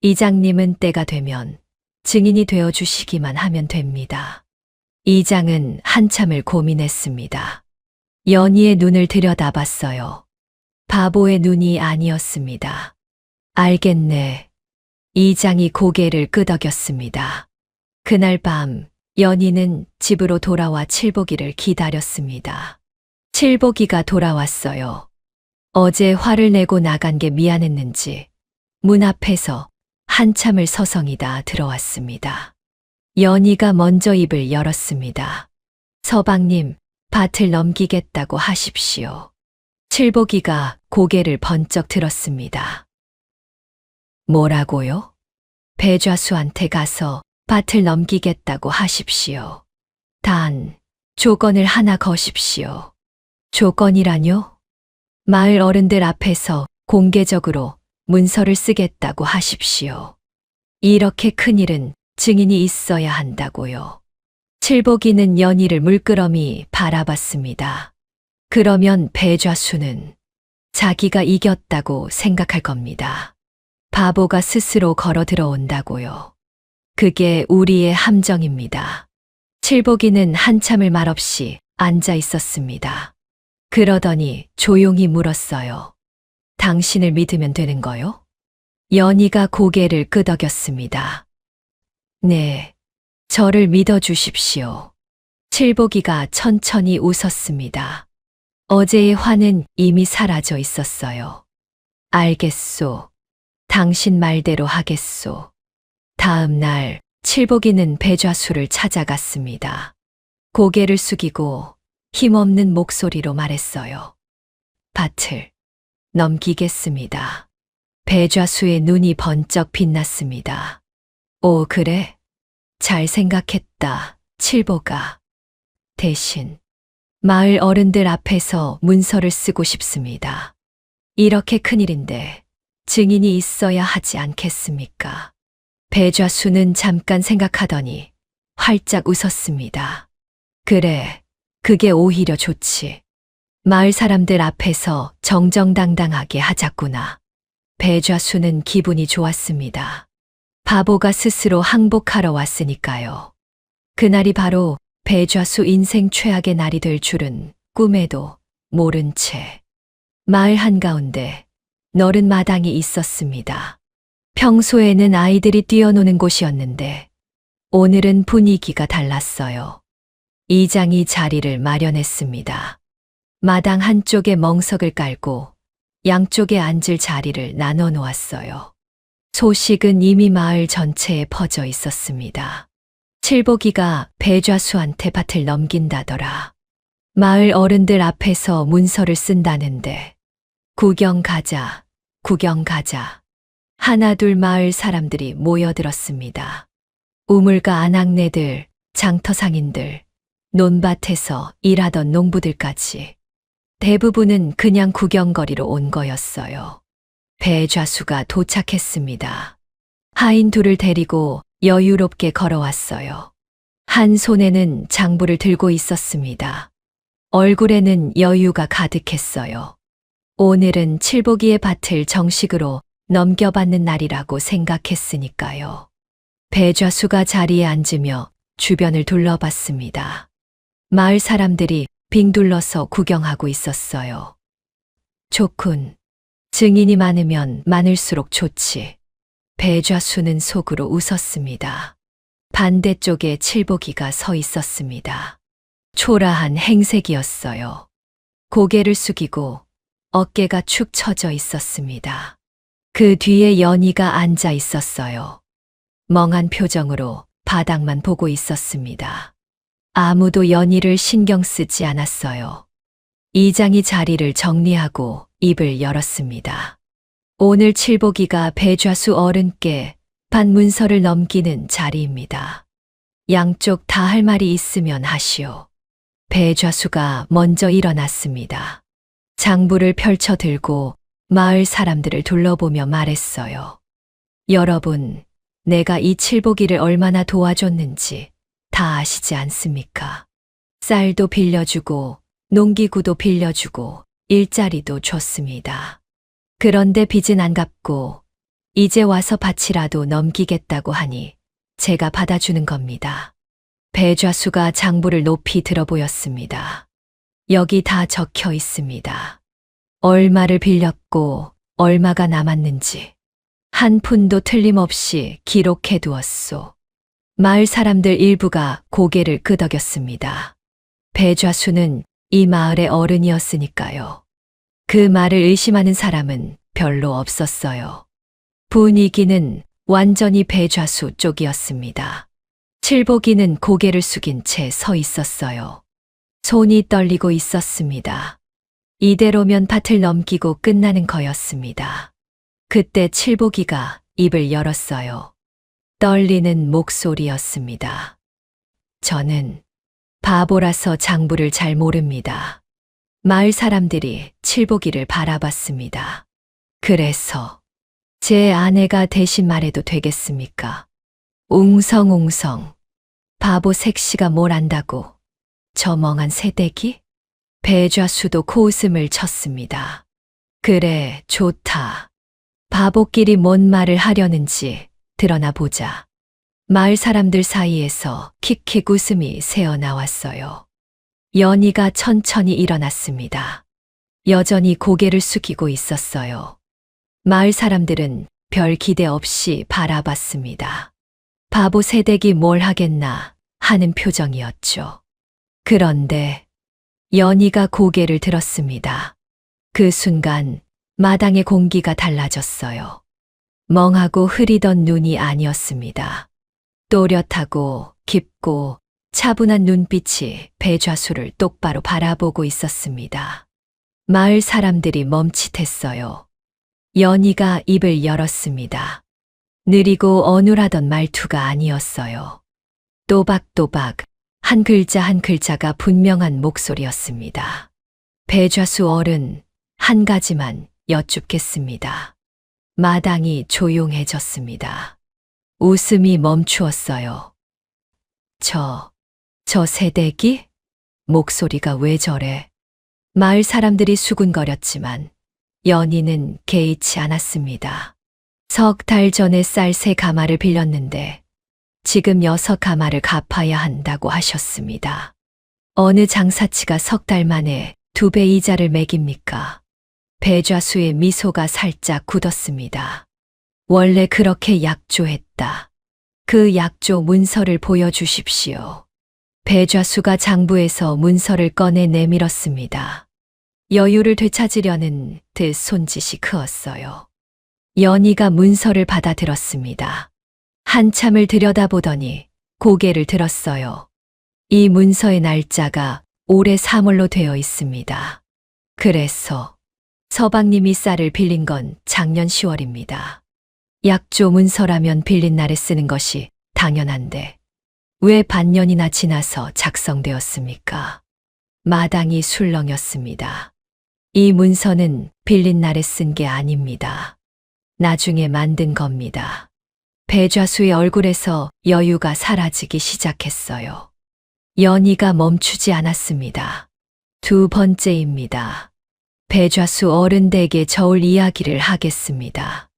이장님은 때가 되면 증인이 되어 주시기만 하면 됩니다. 이장은 한참을 고민했습니다. 연희의 눈을 들여다봤어요. 바보의 눈이 아니었습니다. 알겠네. 이장이 고개를 끄덕였습니다. 그날 밤 연희는 집으로 돌아와 칠복이를 기다렸습니다. 칠복이가 돌아왔어요. 어제 화를 내고 나간 게 미안했는지 문 앞에서 한참을 서성이다 들어왔습니다. 연희가 먼저 입을 열었습니다. 서방님, 밭을 넘기겠다고 하십시오. 칠복이가 고개를 번쩍 들었습니다. 뭐라고요? 배좌수한테 가서 밭을 넘기겠다고 하십시오. 단, 조건을 하나 거십시오. 조건이라뇨? 마을 어른들 앞에서 공개적으로 문서를 쓰겠다고 하십시오. 이렇게 큰일은 증인이 있어야 한다고요. 칠복이는 연희를 물끄러미 바라봤습니다. 그러면 배좌수는 자기가 이겼다고 생각할 겁니다. 바보가 스스로 걸어 들어온다고요. 그게 우리의 함정입니다. 칠복이는 한참을 말없이 앉아 있었습니다. 그러더니 조용히 물었어요. 당신을 믿으면 되는 거요? 연희가 고개를 끄덕였습니다. 네, 저를 믿어주십시오. 칠복이가 천천히 웃었습니다. 어제의 화는 이미 사라져 있었어요. 알겠소. 당신 말대로 하겠소. 다음 날 칠복이는 배좌수를 찾아갔습니다. 고개를 숙이고 힘없는 목소리로 말했어요. 밭을 넘기겠습니다. 배좌수의 눈이 번쩍 빛났습니다. 오, 그래? 잘 생각했다, 칠보가. 대신 마을 어른들 앞에서 문서를 쓰고 싶습니다. 이렇게 큰일인데 증인이 있어야 하지 않겠습니까? 배좌수는 잠깐 생각하더니 활짝 웃었습니다. 그래, 그게 오히려 좋지. 마을 사람들 앞에서 정정당당하게 하자꾸나. 배좌수는 기분이 좋았습니다. 바보가 스스로 항복하러 왔으니까요. 그날이 바로 배좌수 인생 최악의 날이 될 줄은 꿈에도 모른 채. 마을 한가운데 너른 마당이 있었습니다. 평소에는 아이들이 뛰어노는 곳이었는데 오늘은 분위기가 달랐어요. 이장이 자리를 마련했습니다. 마당 한쪽에 멍석을 깔고 양쪽에 앉을 자리를 나눠 놓았어요. 소식은 이미 마을 전체에 퍼져 있었습니다. 칠보기가 배좌수한테 밭을 넘긴다더라. 마을 어른들 앞에서 문서를 쓴다는데 구경 가자, 구경 가자. 하나둘 마을 사람들이 모여들었습니다. 우물가 아낙네들, 장터상인들, 논밭에서 일하던 농부들까지. 대부분은 그냥 구경거리로 온 거였어요. 배좌수가 도착했습니다. 하인 둘을 데리고 여유롭게 걸어왔어요. 한 손에는 장부를 들고 있었습니다. 얼굴에는 여유가 가득했어요. 오늘은 칠보기의 밭을 정식으로 넘겨받는 날이라고 생각했으니까요. 배좌수가 자리에 앉으며 주변을 둘러봤습니다. 마을 사람들이 빙둘러서 구경하고 있었어요. 좋군. 증인이 많으면 많을수록 좋지. 배좌수는 속으로 웃었습니다. 반대쪽에 칠보기가 서 있었습니다. 초라한 행색이었어요. 고개를 숙이고 어깨가 축 처져 있었습니다. 그 뒤에 연희가 앉아 있었어요. 멍한 표정으로 바닥만 보고 있었습니다. 아무도 연희를 신경 쓰지 않았어요. 이장이 자리를 정리하고 입을 열었습니다. 오늘 칠보기가 배좌수 어른께 반문서를 넘기는 자리입니다. 양쪽 다 할 말이 있으면 하시오. 배좌수가 먼저 일어났습니다. 장부를 펼쳐 들고 마을 사람들을 둘러보며 말했어요. 여러분, 내가 이 칠보기를 얼마나 도와줬는지 다 아시지 않습니까? 쌀도 빌려주고 농기구도 빌려주고 일자리도 줬습니다. 그런데 빚은 안 갚고 이제 와서 밭이라도 넘기겠다고 하니 제가 받아주는 겁니다. 배좌수가 장부를 높이 들어 보였습니다. 여기 다 적혀 있습니다. 얼마를 빌렸고 얼마가 남았는지 한 푼도 틀림없이 기록해 두었소. 마을 사람들 일부가 고개를 끄덕였습니다. 배좌수는 이 마을의 어른이었으니까요. 그 말을 의심하는 사람은 별로 없었어요. 분위기는 완전히 배좌수 쪽이었습니다. 칠보기는 고개를 숙인 채 서 있었어요. 손이 떨리고 있었습니다. 이대로면 밭을 넘기고 끝나는 거였습니다. 그때 칠보기가 입을 열었어요. 떨리는 목소리였습니다. 저는 바보라서 장부를 잘 모릅니다. 마을 사람들이 칠보기를 바라봤습니다. 그래서 제 아내가 대신 말해도 되겠습니까? 웅성웅성. 바보 색시가 뭘 안다고. 저 멍한 새댁이? 배좌수도 코웃음을 쳤습니다. 그래, 좋다. 바보끼리 뭔 말을 하려는지 드러나 보자. 마을 사람들 사이에서 킥킥 웃음이 새어나왔어요. 연희가 천천히 일어났습니다. 여전히 고개를 숙이고 있었어요. 마을 사람들은 별 기대 없이 바라봤습니다. 바보 새댁이 뭘 하겠나 하는 표정이었죠. 그런데 연희가 고개를 들었습니다. 그 순간 마당의 공기가 달라졌어요. 멍하고 흐리던 눈이 아니었습니다. 또렷하고 깊고 차분한 눈빛이 배좌수를 똑바로 바라보고 있었습니다. 마을 사람들이 멈칫했어요. 연희가 입을 열었습니다. 느리고 어눌하던 말투가 아니었어요. 또박또박 한 글자 한 글자가 분명한 목소리였습니다. 배좌수 어른, 한 가지만 여쭙겠습니다. 마당이 조용해졌습니다. 웃음이 멈추었어요. 저 새댁이? 목소리가 왜 저래? 마을 사람들이 수군거렸지만 연희는 개의치 않았습니다. 석 달 전에 쌀 3가마를 빌렸는데 지금 6가마를 갚아야 한다고 하셨습니다. 어느 장사치가 3달 만에 2배 이자를 매깁니까? 배좌수의 미소가 살짝 굳었습니다. 원래 그렇게 약조했다. 그 약조 문서를 보여주십시오. 배좌수가 장부에서 문서를 꺼내 내밀었습니다. 여유를 되찾으려는 듯 손짓이 크었어요. 연희가 문서를 받아들었습니다. 한참을 들여다보더니 고개를 들었어요. 이 문서의 날짜가 올해 3월로 되어 있습니다. 그래서 서방님이 쌀을 빌린 건 작년 10월입니다. 약조 문서라면 빌린 날에 쓰는 것이 당연한데 왜 반년이나 지나서 작성되었습니까? 마당이 술렁였습니다. 이 문서는 빌린 날에 쓴 게 아닙니다. 나중에 만든 겁니다. 배좌수의 얼굴에서 여유가 사라지기 시작했어요. 연희가 멈추지 않았습니다. 2번째입니다. 배좌수 어른댁에 저울 이야기를 하겠습니다.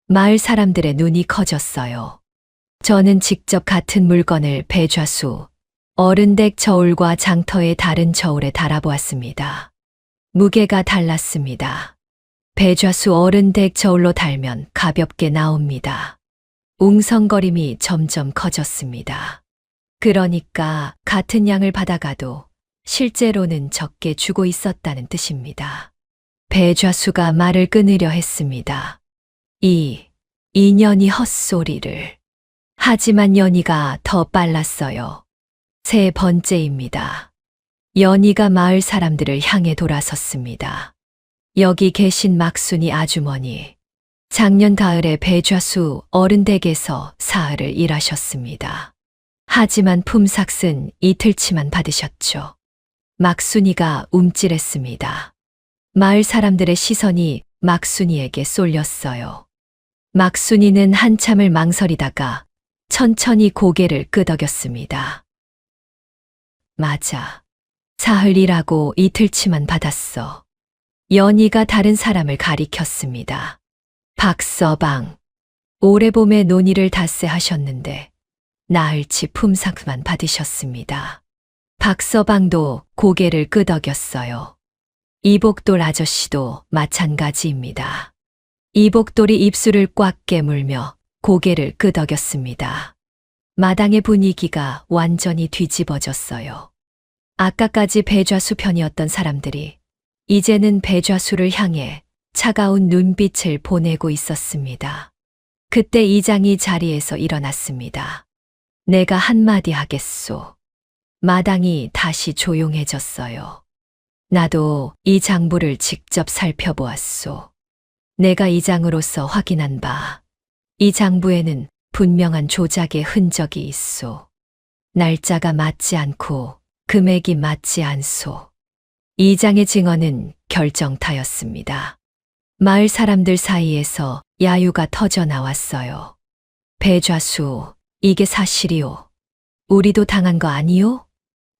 마을 사람들의 눈이 커졌어요. 저는 직접 같은 물건을 배좌수 어른댁 저울과 장터의 다른 저울에 달아보았습니다. 무게가 달랐습니다. 배좌수 어른댁 저울로 달면 가볍게 나옵니다. 웅성거림이 점점 커졌습니다. 그러니까 같은 양을 받아가도 실제로는 적게 주고 있었다는 뜻입니다. 배좌수가 말을 끊으려 했습니다. 인연이 헛소리를. 하지만 연희가 더 빨랐어요. 3번째입니다. 연희가 마을 사람들을 향해 돌아섰습니다. 여기 계신 막순이 아주머니. 작년 가을에 배좌수 어른댁에서 사흘을 일하셨습니다. 하지만 품삯은 이틀치만 받으셨죠. 막순이가 움찔했습니다. 마을 사람들의 시선이 막순이에게 쏠렸어요. 막순이는 한참을 망설이다가 천천히 고개를 끄덕였습니다. 맞아. 사흘 일하고 이틀치만 받았어. 연희가 다른 사람을 가리켰습니다. 박서방. 올해 봄에 논의를 닷새 하셨는데 나흘치 품삯만 받으셨습니다. 박서방도 고개를 끄덕였어요. 이복돌 아저씨도 마찬가지입니다. 이복돌이 입술을 꽉 깨물며 고개를 끄덕였습니다. 마당의 분위기가 완전히 뒤집어졌어요. 아까까지 배좌수 편이었던 사람들이 이제는 배좌수를 향해 차가운 눈빛을 보내고 있었습니다. 그때 이장이 자리에서 일어났습니다. 내가 한마디 하겠소. 마당이 다시 조용해졌어요. 나도 이 장부를 직접 살펴보았소. 내가 이장으로서 확인한 바, 이 장부에는 분명한 조작의 흔적이 있소. 날짜가 맞지 않고 금액이 맞지 않소. 이장의 증언은 결정타였습니다. 마을 사람들 사이에서 야유가 터져 나왔어요. 배좌수, 이게 사실이오. 우리도 당한 거 아니오?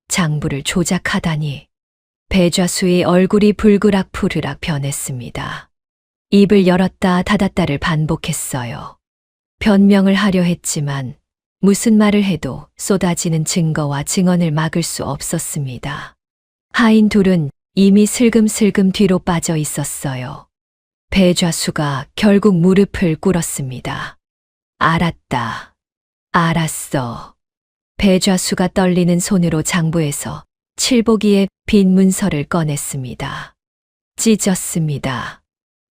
장부를 조작하다니. 배좌수의 얼굴이 불그락 변했습니다. 입을 열었다 닫았다를 반복했어요. 변명을 하려 했지만 무슨 말을 해도 쏟아지는 증거와 증언을 막을 수 없었습니다. 하인 둘은 이미 슬금슬금 뒤로 빠져 있었어요. 배좌수가 결국 무릎을 꿇었습니다. 알았다. 알았어. 배좌수가 떨리는 손으로 장부에서 칠보기의 빈 문서를 꺼냈습니다. 찢었습니다.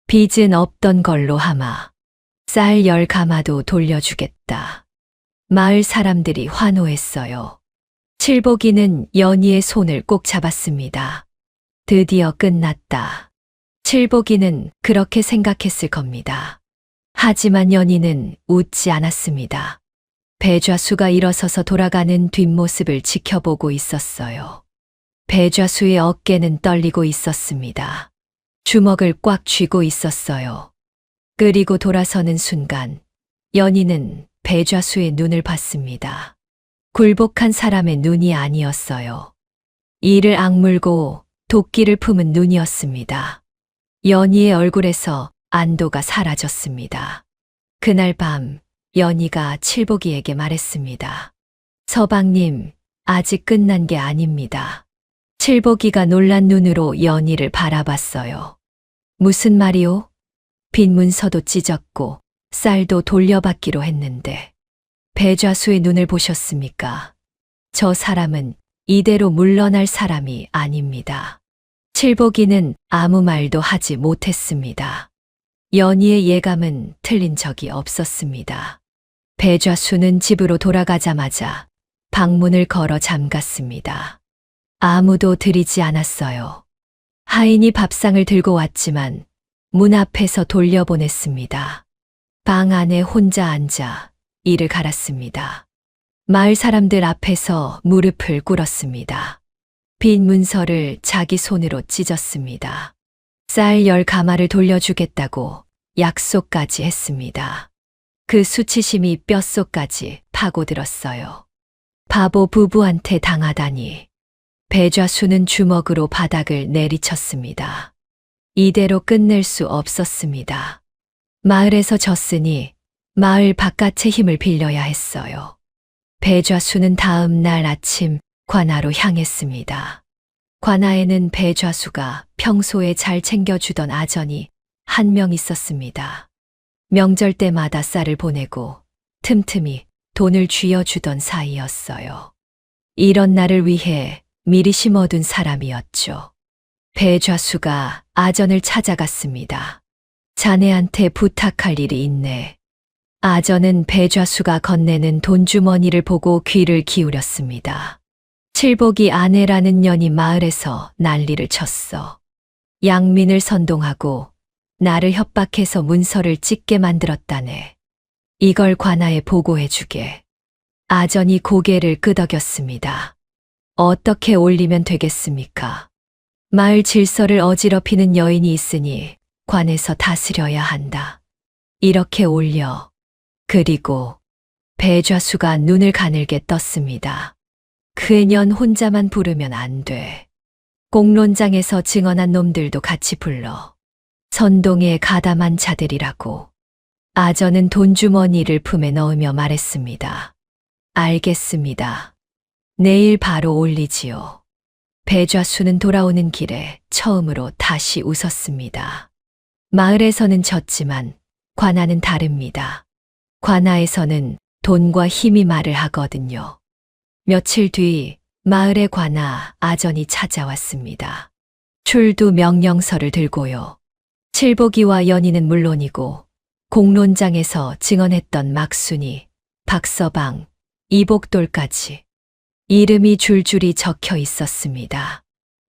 빚은 없던 걸로 하마. 쌀 10가마도 돌려주겠다. 마을 사람들이 환호했어요. 칠보기는 연희의 손을 꼭 잡았습니다. 드디어 끝났다. 칠보기는 그렇게 생각했을 겁니다. 하지만 연희는 웃지 않았습니다. 배좌수가 일어서서 돌아가는 뒷모습을 지켜보고 있었어요. 배좌수의 어깨는 떨리고 있었습니다. 주먹을 꽉 쥐고 있었어요. 그리고 돌아서는 순간 연희는 배좌수의 눈을 봤습니다. 굴복한 사람의 눈이 아니었어요. 이를 악물고 도끼를 품은 눈이었습니다. 연희의 얼굴에서 안도가 사라졌습니다. 그날 밤 연희가 칠복이에게 말했습니다. 서방님, 아직 끝난 게 아닙니다. 칠복이가 놀란 눈으로 연희를 바라봤어요. 무슨 말이오? 빈 문서도 찢었고 쌀도 돌려받기로 했는데 배좌수의 눈을 보셨습니까? 저 사람은 이대로 물러날 사람이 아닙니다. 칠복이는 아무 말도 하지 못했습니다. 연희의 예감은 틀린 적이 없었습니다. 배좌수는 집으로 돌아가자마자 방문을 걸어 잠갔습니다. 아무도 들이지 않았어요. 하인이 밥상을 들고 왔지만 문 앞에서 돌려보냈습니다. 방 안에 혼자 앉아 이를 갈았습니다. 마을 사람들 앞에서 무릎을 꿇었습니다. 빈 문서를 자기 손으로 찢었습니다. 쌀 10가마를 돌려주겠다고 약속까지 했습니다. 그 수치심이 뼛속까지 파고들었어요. 바보 부부한테 당하다니. 배좌수는 주먹으로 바닥을 내리쳤습니다. 이대로 끝낼 수 없었습니다. 마을에서 졌으니 마을 바깥의 힘을 빌려야 했어요. 배좌수는 다음 날 아침 관아로 향했습니다. 관아에는 배좌수가 평소에 잘 챙겨주던 아전이 한 명 있었습니다. 명절 때마다 쌀을 보내고 틈틈이 돈을 쥐어주던 사이였어요. 이런 날을 위해 미리 심어둔 사람이었죠. 배좌수가 아전을 찾아갔습니다. 자네한테 부탁할 일이 있네. 아전은 배좌수가 건네는 돈주머니를 보고 귀를 기울였습니다. 칠복이 아내라는 년이 마을에서 난리를 쳤어. 양민을 선동하고 나를 협박해서 문서를 찍게 만들었다네. 이걸 관아에 보고해주게. 아전이 고개를 끄덕였습니다. 어떻게 올리면 되겠습니까? 마을 질서를 어지럽히는 여인이 있으니 관에서 다스려야 한다. 이렇게 올려. 그리고 배좌수가 눈을 가늘게 떴습니다. 그년 혼자만 부르면 안 돼. 공론장에서 증언한 놈들도 같이 불러. 선동에 가담한 자들이라고. 아전은 돈주머니를 품에 넣으며 말했습니다. 알겠습니다. 내일 바로 올리지요. 배좌수는 돌아오는 길에 처음으로 다시 웃었습니다. 마을에서는 졌지만 관아는 다릅니다. 관아에서는 돈과 힘이 말을 하거든요. 며칠 뒤 마을의 관아 아전이 찾아왔습니다. 출두 명령서를 들고요. 칠복이와 연희는 물론이고 공론장에서 증언했던 막순이, 박서방, 이복돌까지 이름이 줄줄이 적혀 있었습니다.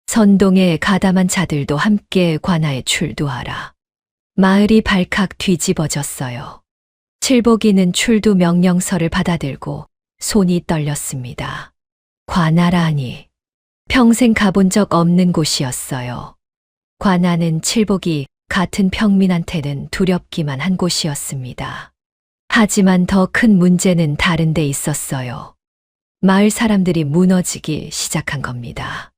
선동에 가담한 자들도 함께 관아에 출두하라. 마을이 발칵 뒤집어졌어요. 칠복이는 출두 명령서를 받아들고 손이 떨렸습니다. 관아라니. 평생 가본 적 없는 곳이었어요. 관아는 칠복이 같은 평민한테는 두렵기만 한 곳이었습니다. 하지만 더 큰 문제는 다른 데 있었어요. 마을 사람들이 무너지기 시작한 겁니다.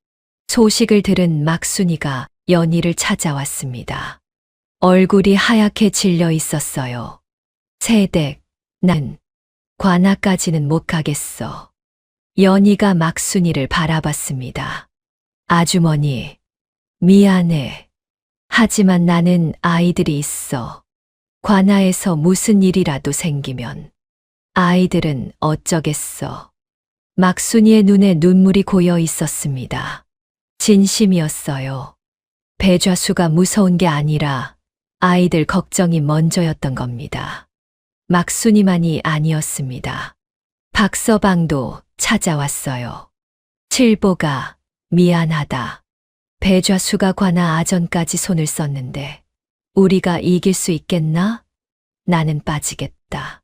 소식을 들은 막순이가 연희를 찾아왔습니다. 얼굴이 하얗게 질려 있었어요. 세댁, 난 관아까지는 못 가겠어. 연희가 막순이를 바라봤습니다. 아주머니, 미안해. 하지만 나는 아이들이 있어. 관아에서 무슨 일이라도 생기면 아이들은 어쩌겠어. 막순이의 눈에 눈물이 고여 있었습니다. 진심이었어요. 배좌수가 무서운 게 아니라 아이들 걱정이 먼저였던 겁니다. 막순이만이 아니었습니다. 박서방도 찾아왔어요. 칠보가 미안하다. 배좌수가 관아 아전까지 손을 썼는데 우리가 이길 수 있겠나? 나는 빠지겠다.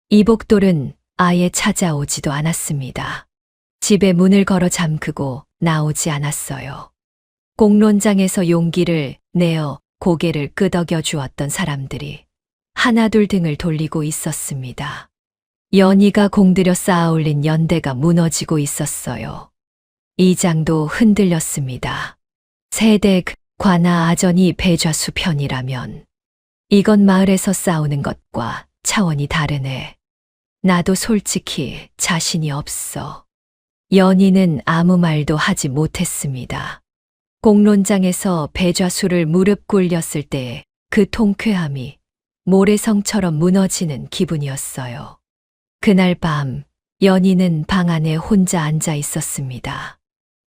이복돌은 아예 찾아오지도 않았습니다. 집에 문을 걸어 잠그고 나오지 않았어요. 공론장에서 용기를 내어 고개를 끄덕여 주었던 사람들이 하나둘 등을 돌리고 있었습니다. 연희가 공들여 쌓아올린 연대가 무너지고 있었어요. 이장도 흔들렸습니다. 세댁, 관아 아전이 배좌수 편이라면 이건 마을에서 싸우는 것과 차원이 다르네. 나도 솔직히 자신이 없어. 연희는 아무 말도 하지 못했습니다. 공론장에서 배좌수를 무릎 꿇렸을 때의 그 통쾌함이 모래성처럼 무너지는 기분이었어요. 그날 밤 연희는 방 안에 혼자 앉아 있었습니다.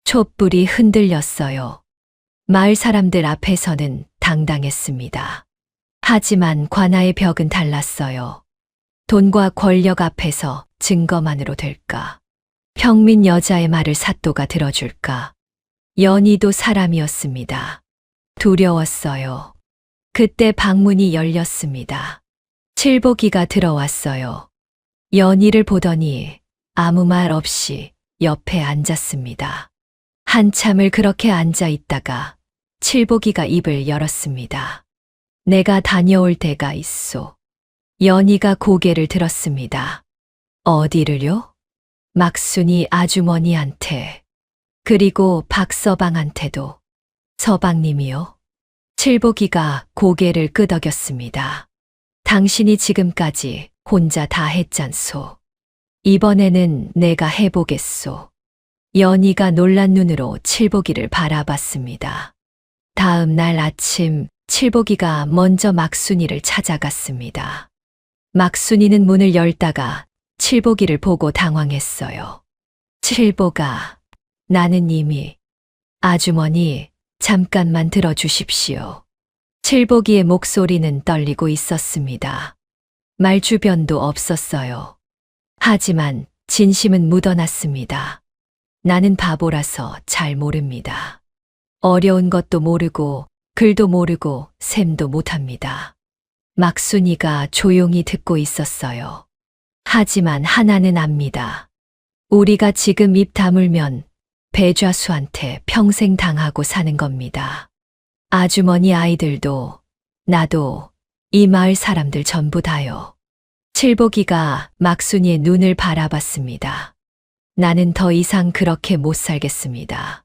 촛불이 흔들렸어요. 마을 사람들 앞에서는 당당했습니다. 하지만 관아의 벽은 달랐어요. 돈과 권력 앞에서 증거만으로 될까? 평민 여자의 말을 사또가 들어줄까? 연희도 사람이었습니다. 두려웠어요. 그때 방문이 열렸습니다. 칠복이가 들어왔어요. 연희를 보더니 아무 말 없이 옆에 앉았습니다. 한참을 그렇게 앉아 있다가 칠복이가 입을 열었습니다. 내가 다녀올 데가 있소. 연희가 고개를 들었습니다. 어디를요? 막순이 아주머니한테, 그리고 박서방한테도. 서방님이요? 칠복이가 고개를 끄덕였습니다. 당신이 지금까지 혼자 다 했잖소. 이번에는 내가 해보겠소. 연희가 놀란 눈으로 칠복이를 바라봤습니다. 다음 날 아침 칠복이가 먼저 막순이를 찾아갔습니다. 막순이는 문을 열다가 칠복이를 보고 당황했어요. 칠복아, 나는 이미. 아주머니, 잠깐만 들어주십시오. 칠복이의 목소리는 떨리고 있었습니다. 말 주변도 없었어요. 하지만 진심은 묻어났습니다. 나는 바보라서 잘 모릅니다. 어려운 것도 모르고 글도 모르고 셈도 못합니다. 막순이가 조용히 듣고 있었어요. 하지만 하나는 압니다. 우리가 지금 입 다물면 배좌수한테 평생 당하고 사는 겁니다. 아주머니 아이들도, 나도, 이 마을 사람들 전부 다요. 칠복이가 막순이의 눈을 바라봤습니다. 나는 더 이상 그렇게 못 살겠습니다.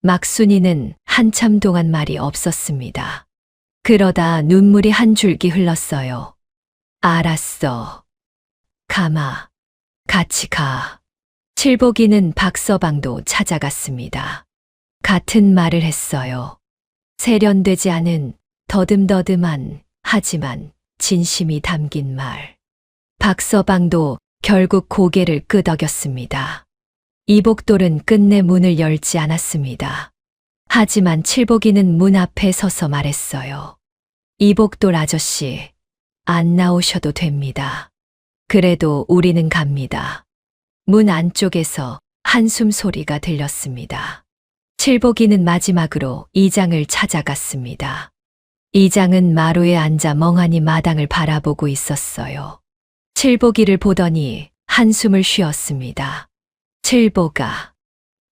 막순이는 한참 동안 말이 없었습니다. 그러다 눈물이 한 줄기 흘렀어요. 알았어. 가마. 같이 가. 칠복이는 박서방도 찾아갔습니다. 같은 말을 했어요. 세련되지 않은 더듬더듬한 하지만 진심이 담긴 말. 박서방도 결국 고개를 끄덕였습니다. 이복돌은 끝내 문을 열지 않았습니다. 하지만 칠복이는 문 앞에 서서 말했어요. 이복돌 아저씨, 안 나오셔도 됩니다. 그래도 우리는 갑니다. 문 안쪽에서 한숨 소리가 들렸습니다. 칠복이는 마지막으로 이장을 찾아갔습니다. 이장은 마루에 앉아 멍하니 마당을 바라보고 있었어요. 칠복이를 보더니 한숨을 쉬었습니다. 칠복아,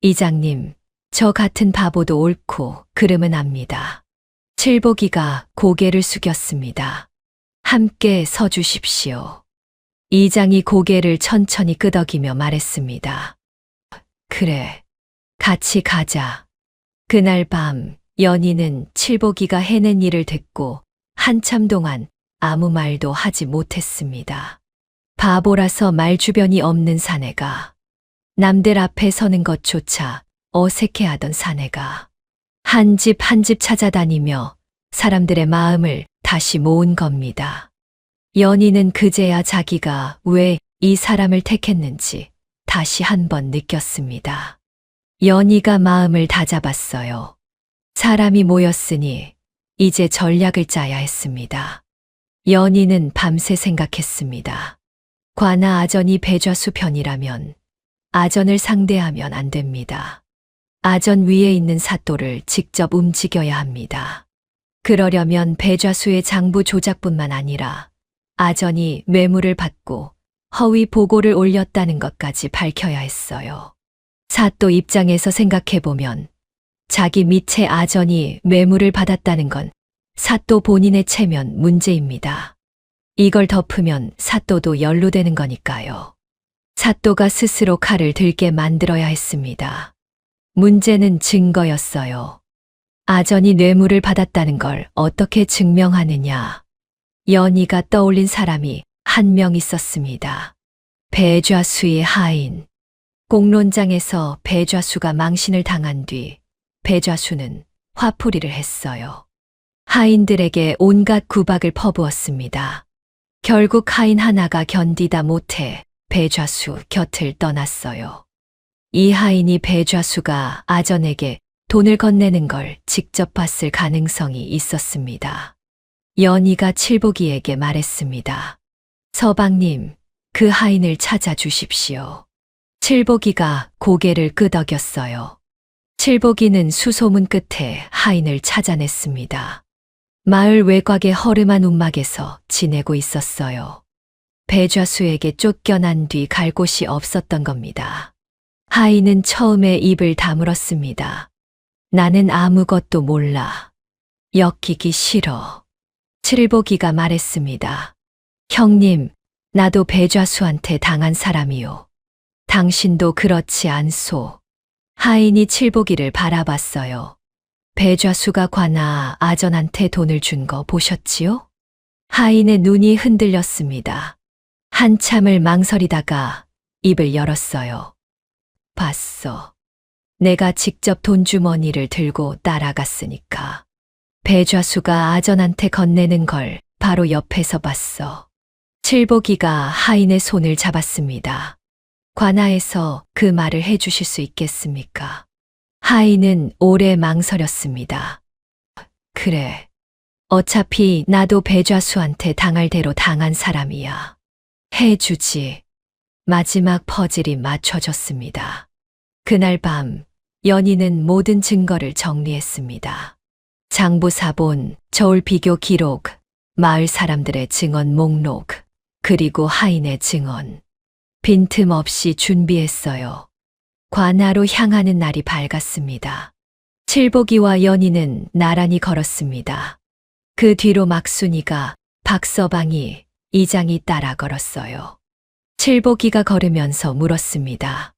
이장님, 저 같은 바보도 옳고 그름은 압니다. 칠복이가 고개를 숙였습니다. 함께 서주십시오. 이장이 고개를 천천히 끄덕이며 말했습니다. 그래, 같이 가자. 그날 밤 연희는 칠복이가 해낸 일을 듣고 한참 동안 아무 말도 하지 못했습니다. 바보라서 말 주변이 없는 사내가, 남들 앞에 서는 것조차 어색해하던 사내가 한 집 한 집 찾아다니며 사람들의 마음을 다시 모은 겁니다. 연희는 그제야 자기가 왜 이 사람을 택했는지 다시 한번 느꼈습니다. 연희가 마음을 다잡았어요. 사람이 모였으니 이제 전략을 짜야 했습니다. 연희는 밤새 생각했습니다. 관아 아전이 배좌수 편이라면 아전을 상대하면 안 됩니다. 아전 위에 있는 사또를 직접 움직여야 합니다. 그러려면 배좌수의 장부 조작뿐만 아니라 아전이 뇌물을 받고 허위 보고를 올렸다는 것까지 밝혀야 했어요. 사또 입장에서 생각해보면 자기 밑에 아전이 뇌물을 받았다는 건 사또 본인의 체면 문제입니다. 이걸 덮으면 사또도 연루되는 거니까요. 사또가 스스로 칼을 들게 만들어야 했습니다. 문제는 증거였어요. 아전이 뇌물을 받았다는 걸 어떻게 증명하느냐. 연희가 떠올린 사람이 한 명 있었습니다. 배좌수의 하인. 공론장에서 배좌수가 망신을 당한 뒤 배좌수는 화풀이를 했어요. 하인들에게 온갖 구박을 퍼부었습니다. 결국 하인 하나가 견디다 못해 배좌수 곁을 떠났어요. 이 하인이 배좌수가 아전에게 돈을 건네는 걸 직접 봤을 가능성이 있었습니다. 연희가 칠복이에게 말했습니다. 서방님, 그 하인을 찾아주십시오. 칠복이가 고개를 끄덕였어요. 칠복이는 수소문 끝에 하인을 찾아냈습니다. 마을 외곽의 허름한 움막에서 지내고 있었어요. 배좌수에게 쫓겨난 뒤 갈 곳이 없었던 겁니다. 하인은 처음에 입을 다물었습니다. 나는 아무것도 몰라. 엮이기 싫어. 칠복이가 말했습니다. 형님, 나도 배좌수한테 당한 사람이요. 당신도 그렇지 않소. 하인이 칠복이를 바라봤어요. 배좌수가 관아 아전한테 돈을 준 거 보셨지요? 하인의 눈이 흔들렸습니다. 한참을 망설이다가 입을 열었어요. 봤어. 내가 직접 돈주머니를 들고 따라갔으니까. 배좌수가 아전한테 건네는 걸 바로 옆에서 봤어. 칠복이가 하인의 손을 잡았습니다. 관아에서 그 말을 해주실 수 있겠습니까? 하인은 오래 망설였습니다. 그래. 어차피 나도 배좌수한테 당할 대로 당한 사람이야. 해주지. 마지막 퍼즐이 맞춰졌습니다. 그날 밤, 연희는 모든 증거를 정리했습니다. 장부사본, 저울 비교 기록, 마을 사람들의 증언 목록, 그리고 하인의 증언. 빈틈없이 준비했어요. 관아로 향하는 날이 밝았습니다. 칠복이와 연희는 나란히 걸었습니다. 그 뒤로 막순이가, 박서방이, 이장이 따라 걸었어요. 칠복이가 걸으면서 물었습니다.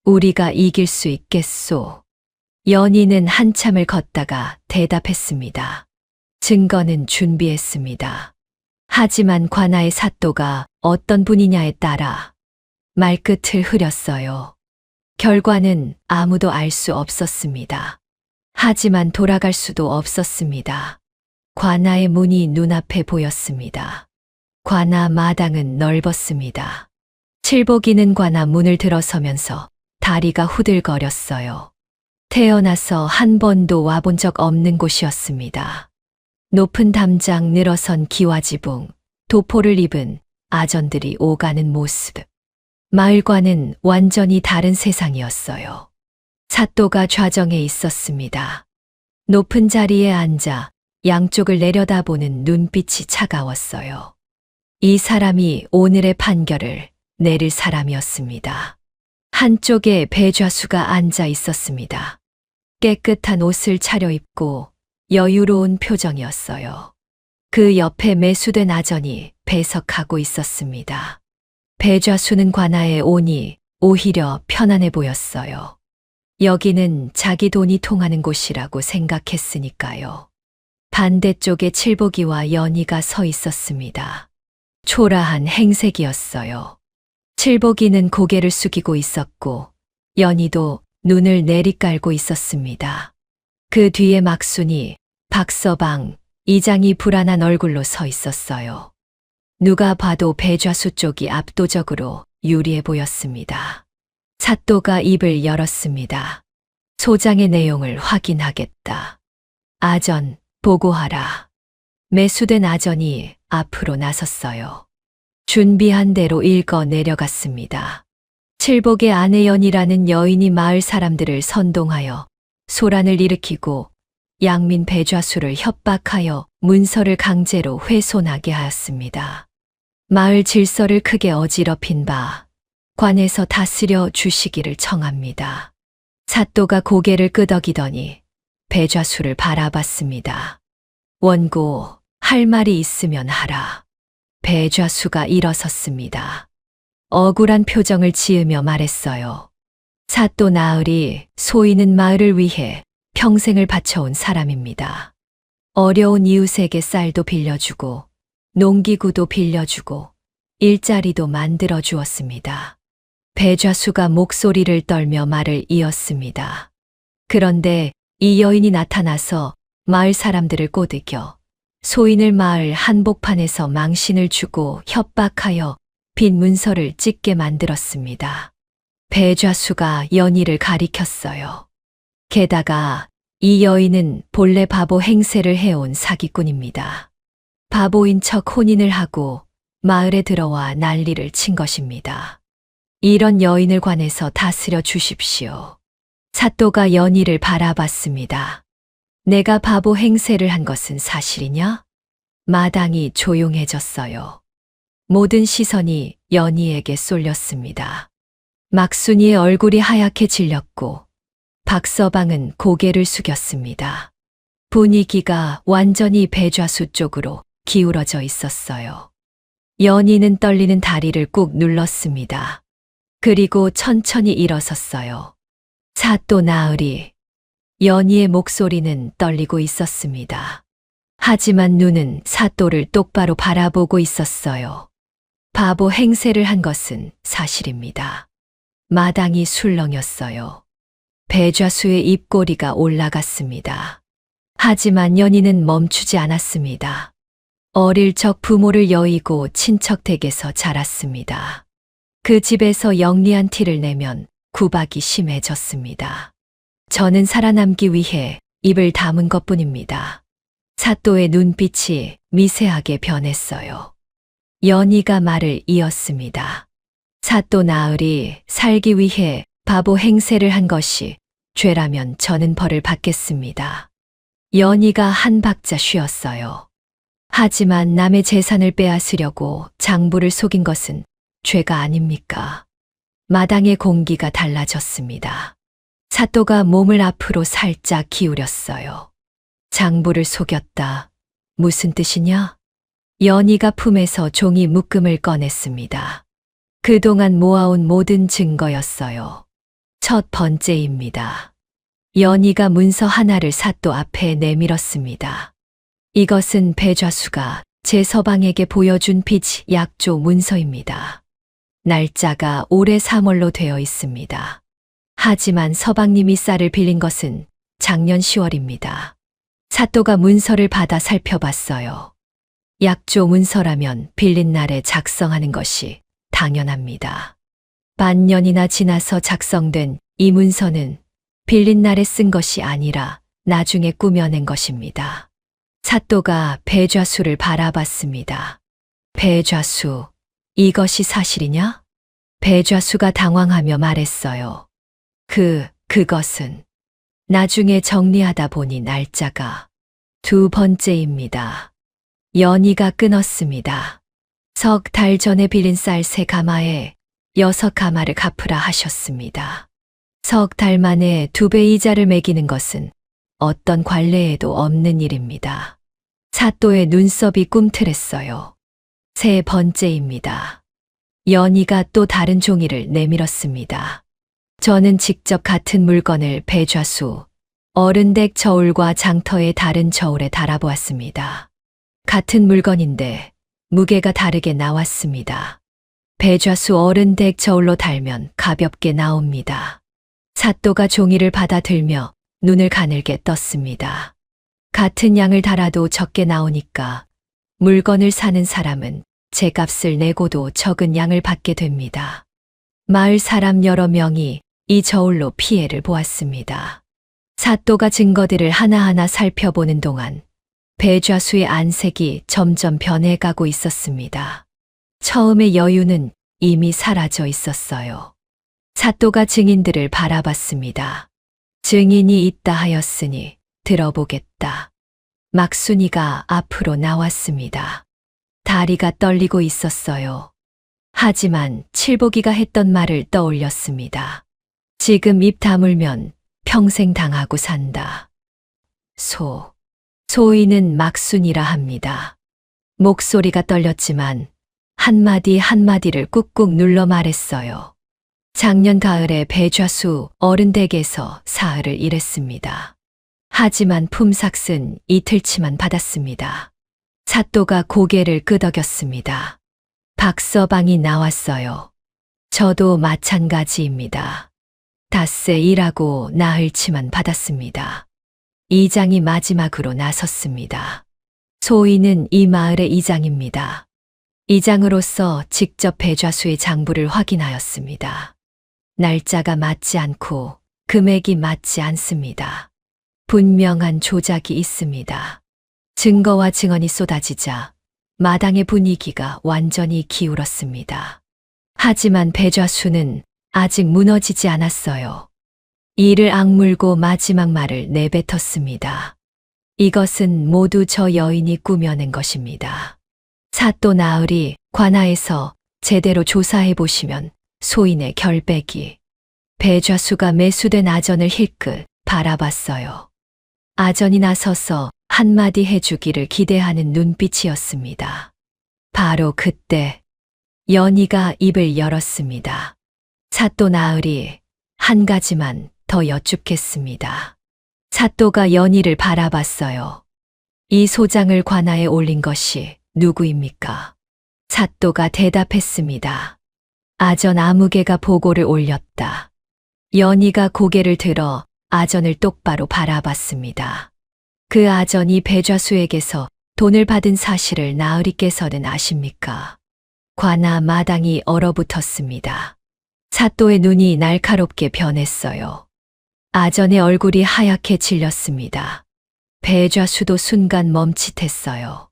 우리가 이길 수 있겠소? 연희는 한참을 걷다가 대답했습니다. 증거는 준비했습니다. 하지만 관아의 사또가 어떤 분이냐에 따라 말끝을 흐렸어요. 결과는 아무도 알 수 없었습니다. 하지만 돌아갈 수도 없었습니다. 관아의 문이 눈앞에 보였습니다. 관아 마당은 넓었습니다. 칠복이는 관아 문을 들어서면서 다리가 후들거렸어요. 태어나서 한 번도 와본 적 없는 곳이었습니다. 높은 담장 늘어선 기와지붕, 도포를 입은 아전들이 오가는 모습. 마을과는 완전히 다른 세상이었어요. 사또가 좌정에 있었습니다. 높은 자리에 앉아 양쪽을 내려다보는 눈빛이 차가웠어요. 이 사람이 오늘의 판결을 내릴 사람이었습니다. 한쪽에 배좌수가 앉아 있었습니다. 깨끗한 옷을 차려입고 여유로운 표정이었어요. 그 옆에 매수된 아전이 배석하고 있었습니다. 배좌수는 관아에 오니 오히려 편안해 보였어요. 여기는 자기 돈이 통하는 곳이라고 생각했으니까요. 반대쪽에 칠복이와 연희가 서 있었습니다. 초라한 행색이었어요. 칠복이는 고개를 숙이고 있었고 연희도 눈을 내리깔고 있었습니다. 그 뒤에 막순이, 박서방, 이장이 불안한 얼굴로 서 있었어요. 누가 봐도 배좌수 쪽이 압도적으로 유리해 보였습니다. 사또가 입을 열었습니다. 소장의 내용을 확인하겠다. 아전, 보고하라. 매수된 아전이 앞으로 나섰어요. 준비한 대로 읽어 내려갔습니다. 칠복의 안혜연이라는 여인이 마을 사람들을 선동하여 소란을 일으키고 양민 배좌수를 협박하여 문서를 강제로 훼손하게 하였습니다. 마을 질서를 크게 어지럽힌 바 관에서 다스려 주시기를 청합니다. 사또가 고개를 끄덕이더니 배좌수를 바라봤습니다. 원고, 할 말이 있으면 하라. 배좌수가 일어섰습니다. 억울한 표정을 지으며 말했어요. 사또 나으리 소인은 마을을 위해 평생을 바쳐온 사람입니다. 어려운 이웃에게 쌀도 빌려주고 농기구도 빌려주고 일자리도 만들어 주었습니다. 배좌수가 목소리를 떨며 말을 이었습니다. 그런데 이 여인이 나타나서 마을 사람들을 꼬드겨 소인을 마을 한복판에서 망신을 주고 협박하여 빈 문서를 찍게 만들었습니다. 배좌수가 연희를 가리켰어요. 게다가 이 여인은 본래 바보 행세를 해온 사기꾼입니다. 바보인 척 혼인을 하고 마을에 들어와 난리를 친 것입니다. 이런 여인을 관해서 다스려 주십시오. 사또가 연희를 바라봤습니다. 내가 바보 행세를 한 것은 사실이냐? 마당이 조용해졌어요. 모든 시선이 연희에게 쏠렸습니다. 막순이의 얼굴이 하얗게 질렸고 박서방은 고개를 숙였습니다. 분위기가 완전히 배좌수 쪽으로 기울어져 있었어요. 연희는 떨리는 다리를 꾹 눌렀습니다. 그리고 천천히 일어섰어요. 사또 나으리. 연희의 목소리는 떨리고 있었습니다. 하지만 눈은 사또를 똑바로 바라보고 있었어요. 바보 행세를 한 것은 사실입니다. 마당이 술렁였어요. 배좌수의 입꼬리가 올라갔습니다. 하지만 연희는 멈추지 않았습니다. 어릴 적 부모를 여의고 친척 댁에서 자랐습니다. 그 집에서 영리한 티를 내면 구박이 심해졌습니다. 저는 살아남기 위해 입을 다문 것뿐입니다. 사또의 눈빛이 미세하게 변했어요. 연희가 말을 이었습니다. 사또 나으리 살기 위해 바보 행세를 한 것이 죄라면 저는 벌을 받겠습니다. 연희가 한 박자 쉬었어요. 하지만 남의 재산을 빼앗으려고 장부를 속인 것은 죄가 아닙니까? 마당의 공기가 달라졌습니다. 사또가 몸을 앞으로 살짝 기울였어요. 장부를 속였다. 무슨 뜻이냐? 연희가 품에서 종이 묶음을 꺼냈습니다. 그동안 모아온 모든 증거였어요. 첫 번째입니다. 연희가 문서 하나를 사또 앞에 내밀었습니다. 이것은 배좌수가 제 서방에게 보여준 빚 약조 문서입니다. 날짜가 올해 3월로 되어 있습니다. 하지만 서방님이 쌀을 빌린 것은 작년 10월입니다. 사또가 문서를 받아 살펴봤어요. 약조 문서라면 빌린 날에 작성하는 것이 당연합니다. 반년이나 지나서 작성된 이 문서는 빌린 날에 쓴 것이 아니라 나중에 꾸며낸 것입니다. 사또가 배좌수를 바라봤습니다. 배좌수, 이것이 사실이냐? 배좌수가 당황하며 말했어요. 그것은 나중에 정리하다 보니 날짜가 두 번째입니다. 연희가 끊었습니다. 석 달 전에 빌린 쌀 3가마에 6가마를 갚으라 하셨습니다. 석 달 만에 2배 이자를 매기는 것은 어떤 관례에도 없는 일입니다. 사또의 눈썹이 꿈틀했어요. 세 번째입니다. 연희가 또 다른 종이를 내밀었습니다. 저는 직접 같은 물건을 배좌수, 어른댁 저울과 장터의 다른 저울에 달아보았습니다. 같은 물건인데 무게가 다르게 나왔습니다. 배좌수 어른댁 저울로 달면 가볍게 나옵니다. 사또가 종이를 받아들며 눈을 가늘게 떴습니다. 같은 양을 달아도 적게 나오니까 물건을 사는 사람은 제 값을 내고도 적은 양을 받게 됩니다. 마을 사람 여러 명이 이 저울로 피해를 보았습니다. 사또가 증거들을 하나하나 살펴보는 동안 배좌수의 안색이 점점 변해가고 있었습니다. 처음의 여유는 이미 사라져 있었어요. 사또가 증인들을 바라봤습니다. 증인이 있다 하였으니 들어보겠다. 막순이가 앞으로 나왔습니다. 다리가 떨리고 있었어요. 하지만 칠복이가 했던 말을 떠올렸습니다. 지금 입 다물면 평생 당하고 산다. 소희는 막순이라 합니다. 목소리가 떨렸지만 한마디 한마디를 꾹꾹 눌러 말했어요. 작년 가을에 배좌수 어른 댁에서 사흘을 일했습니다. 하지만 품삯은 이틀치만 받았습니다. 사또가 고개를 끄덕였습니다. 박서방이 나왔어요. 저도 마찬가지입니다. 닷새 일하고 나흘치만 받았습니다. 이장이 마지막으로 나섰습니다. 소희는 이 마을의 이장입니다. 이장으로서 직접 배좌수의 장부를 확인하였습니다. 날짜가 맞지 않고 금액이 맞지 않습니다. 분명한 조작이 있습니다. 증거와 증언이 쏟아지자 마당의 분위기가 완전히 기울었습니다. 하지만 배좌수는 아직 무너지지 않았어요. 이를 악물고 마지막 말을 내뱉었습니다. 이것은 모두 저 여인이 꾸며낸 것입니다. 사또 나으리 관하에서 제대로 조사해 보시면 소인의 결백이. 배좌수가 매수된 아전을 힐끗 바라봤어요. 아전이 나서서 한마디 해주기를 기대하는 눈빛이었습니다. 바로 그때 연희가 입을 열었습니다. 사또 나으리, 한 가지만 더 여쭙겠습니다. 사또가 연희를 바라봤어요. 이 소장을 관아에 올린 것이 누구입니까? 사또가 대답했습니다. 아전 아무개가 보고를 올렸다. 연희가 고개를 들어 아전을 똑바로 바라봤습니다. 그 아전이 배좌수에게서 돈을 받은 사실을 나으리께서는 아십니까? 관아 마당이 얼어붙었습니다. 사또의 눈이 날카롭게 변했어요. 아전의 얼굴이 하얗게 질렸습니다. 배좌수도 순간 멈칫했어요.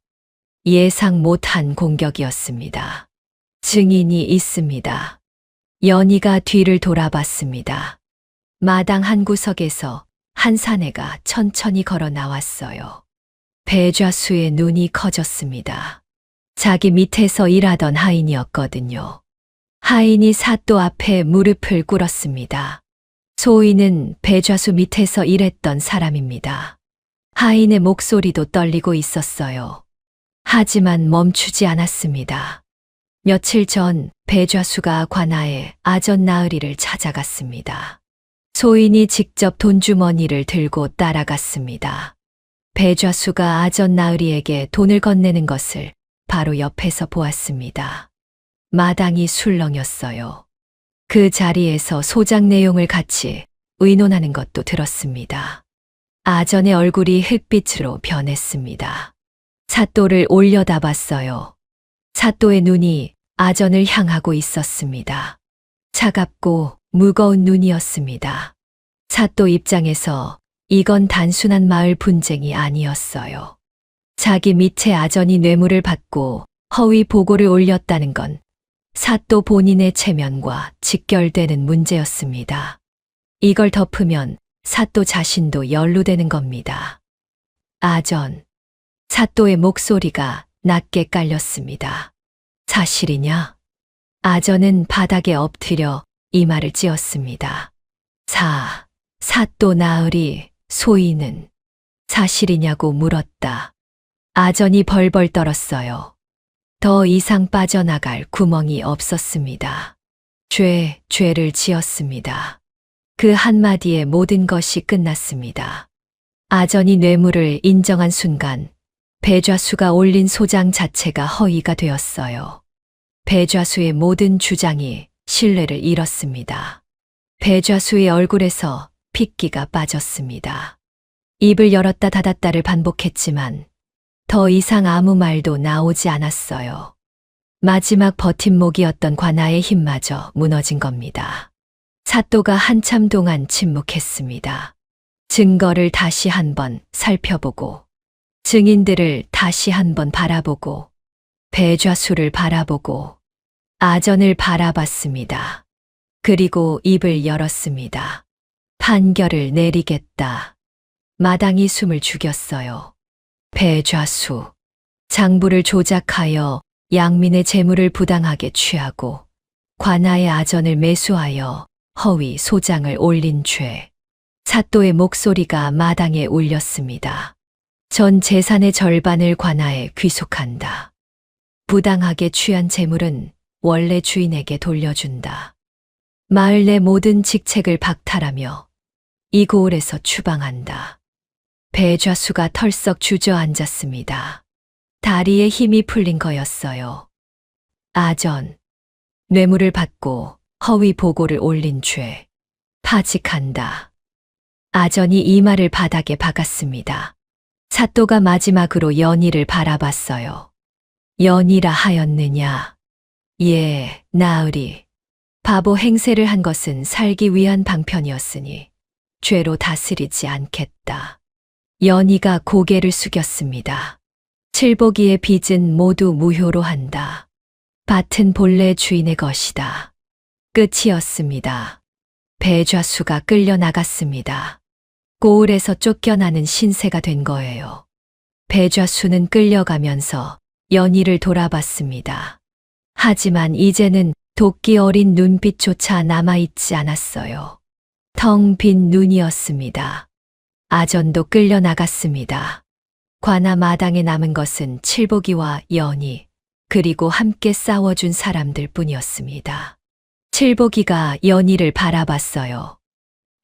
예상 못한 공격이었습니다. 증인이 있습니다. 연희가 뒤를 돌아봤습니다. 마당 한 구석에서 한 사내가 천천히 걸어 나왔어요. 배좌수의 눈이 커졌습니다. 자기 밑에서 일하던 하인이었거든요. 하인이 사또 앞에 무릎을 꿇었습니다. 소희는 배좌수 밑에서 일했던 사람입니다. 하인의 목소리도 떨리고 있었어요. 하지만 멈추지 않았습니다. 며칠 전 배좌수가 관아에 아전 나으리를 찾아갔습니다. 소인이 직접 돈주머니를 들고 따라갔습니다. 배좌수가 아전 나으리에게 돈을 건네는 것을 바로 옆에서 보았습니다. 마당이 술렁였어요. 그 자리에서 소장 내용을 같이 의논하는 것도 들었습니다. 아전의 얼굴이 흑빛으로 변했습니다. 사또를 올려다봤어요. 사또의 눈이 아전을 향하고 있었습니다. 차갑고 무거운 눈이었습니다. 사또 입장에서 이건 단순한 마을 분쟁이 아니었어요. 자기 밑에 아전이 뇌물을 받고 허위 보고를 올렸다는 건 사또 본인의 체면과 직결되는 문제였습니다. 이걸 덮으면 사또 자신도 연루되는 겁니다. 아전. 사또의 목소리가 낮게 깔렸습니다. 사실이냐? 아전은 바닥에 엎드려 이마를 찧었습니다. 사또 나으리 소희는 사실이냐고 물었다. 아전이 벌벌 떨었어요. 더 이상 빠져나갈 구멍이 없었습니다. 죄를 지었습니다. 그 한마디에 모든 것이 끝났습니다. 아전이 뇌물을 인정한 순간 배좌수가 올린 소장 자체가 허위가 되었어요. 배좌수의 모든 주장이 신뢰를 잃었습니다. 배좌수의 얼굴에서 핏기가 빠졌습니다. 입을 열었다 닫았다를 반복했지만 더 이상 아무 말도 나오지 않았어요. 마지막 버팀목이었던 관아의 힘마저 무너진 겁니다. 사또가 한참 동안 침묵했습니다. 증거를 다시 한번 살펴보고 증인들을 다시 한번 바라보고 배좌수를 바라보고 아전을 바라봤습니다. 그리고 입을 열었습니다. 판결을 내리겠다. 마당이 숨을 죽였어요. 배좌수. 장부를 조작하여 양민의 재물을 부당하게 취하고 관아의 아전을 매수하여 허위 소장을 올린 죄. 사또의 목소리가 마당에 울렸습니다. 전 재산의 절반을 관아에 귀속한다. 부당하게 취한 재물은 원래 주인에게 돌려준다. 마을 내 모든 직책을 박탈하며 이 고을에서 추방한다. 배좌수가 털썩 주저앉았습니다. 다리에 힘이 풀린 거였어요. 아전, 뇌물을 받고 허위 보고를 올린 죄, 파직한다. 아전이 이마를 바닥에 박았습니다. 사또가 마지막으로 연희를 바라봤어요. 연희라 하였느냐? 예, 나으리. 바보 행세를 한 것은 살기 위한 방편이었으니 죄로 다스리지 않겠다. 연희가 고개를 숙였습니다. 칠복이의 빚은 모두 무효로 한다. 밭은 본래 주인의 것이다. 끝이었습니다. 배좌수가 끌려나갔습니다. 고을에서 쫓겨나는 신세가 된 거예요. 배좌수는 끌려가면서 연희를 돌아봤습니다. 하지만 이제는 도끼 어린 눈빛조차 남아있지 않았어요. 텅 빈 눈이었습니다. 아전도 끌려나갔습니다. 관아 마당에 남은 것은 칠복이와 연희, 그리고 함께 싸워준 사람들 뿐이었습니다. 칠복이가 연희를 바라봤어요.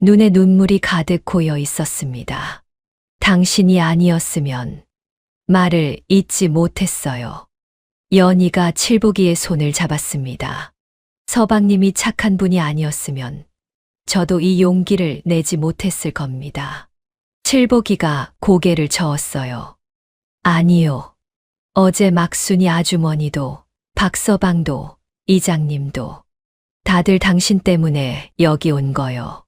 눈에 눈물이 가득 고여 있었습니다. 당신이 아니었으면 말을 잇지 못했어요. 연희가 칠복이의 손을 잡았습니다. 서방님이 착한 분이 아니었으면 저도 이 용기를 내지 못했을 겁니다. 칠복이가 고개를 저었어요. 아니요. 어제 막순이 아주머니도, 박서방도, 이장님도 다들 당신 때문에 여기 온 거요.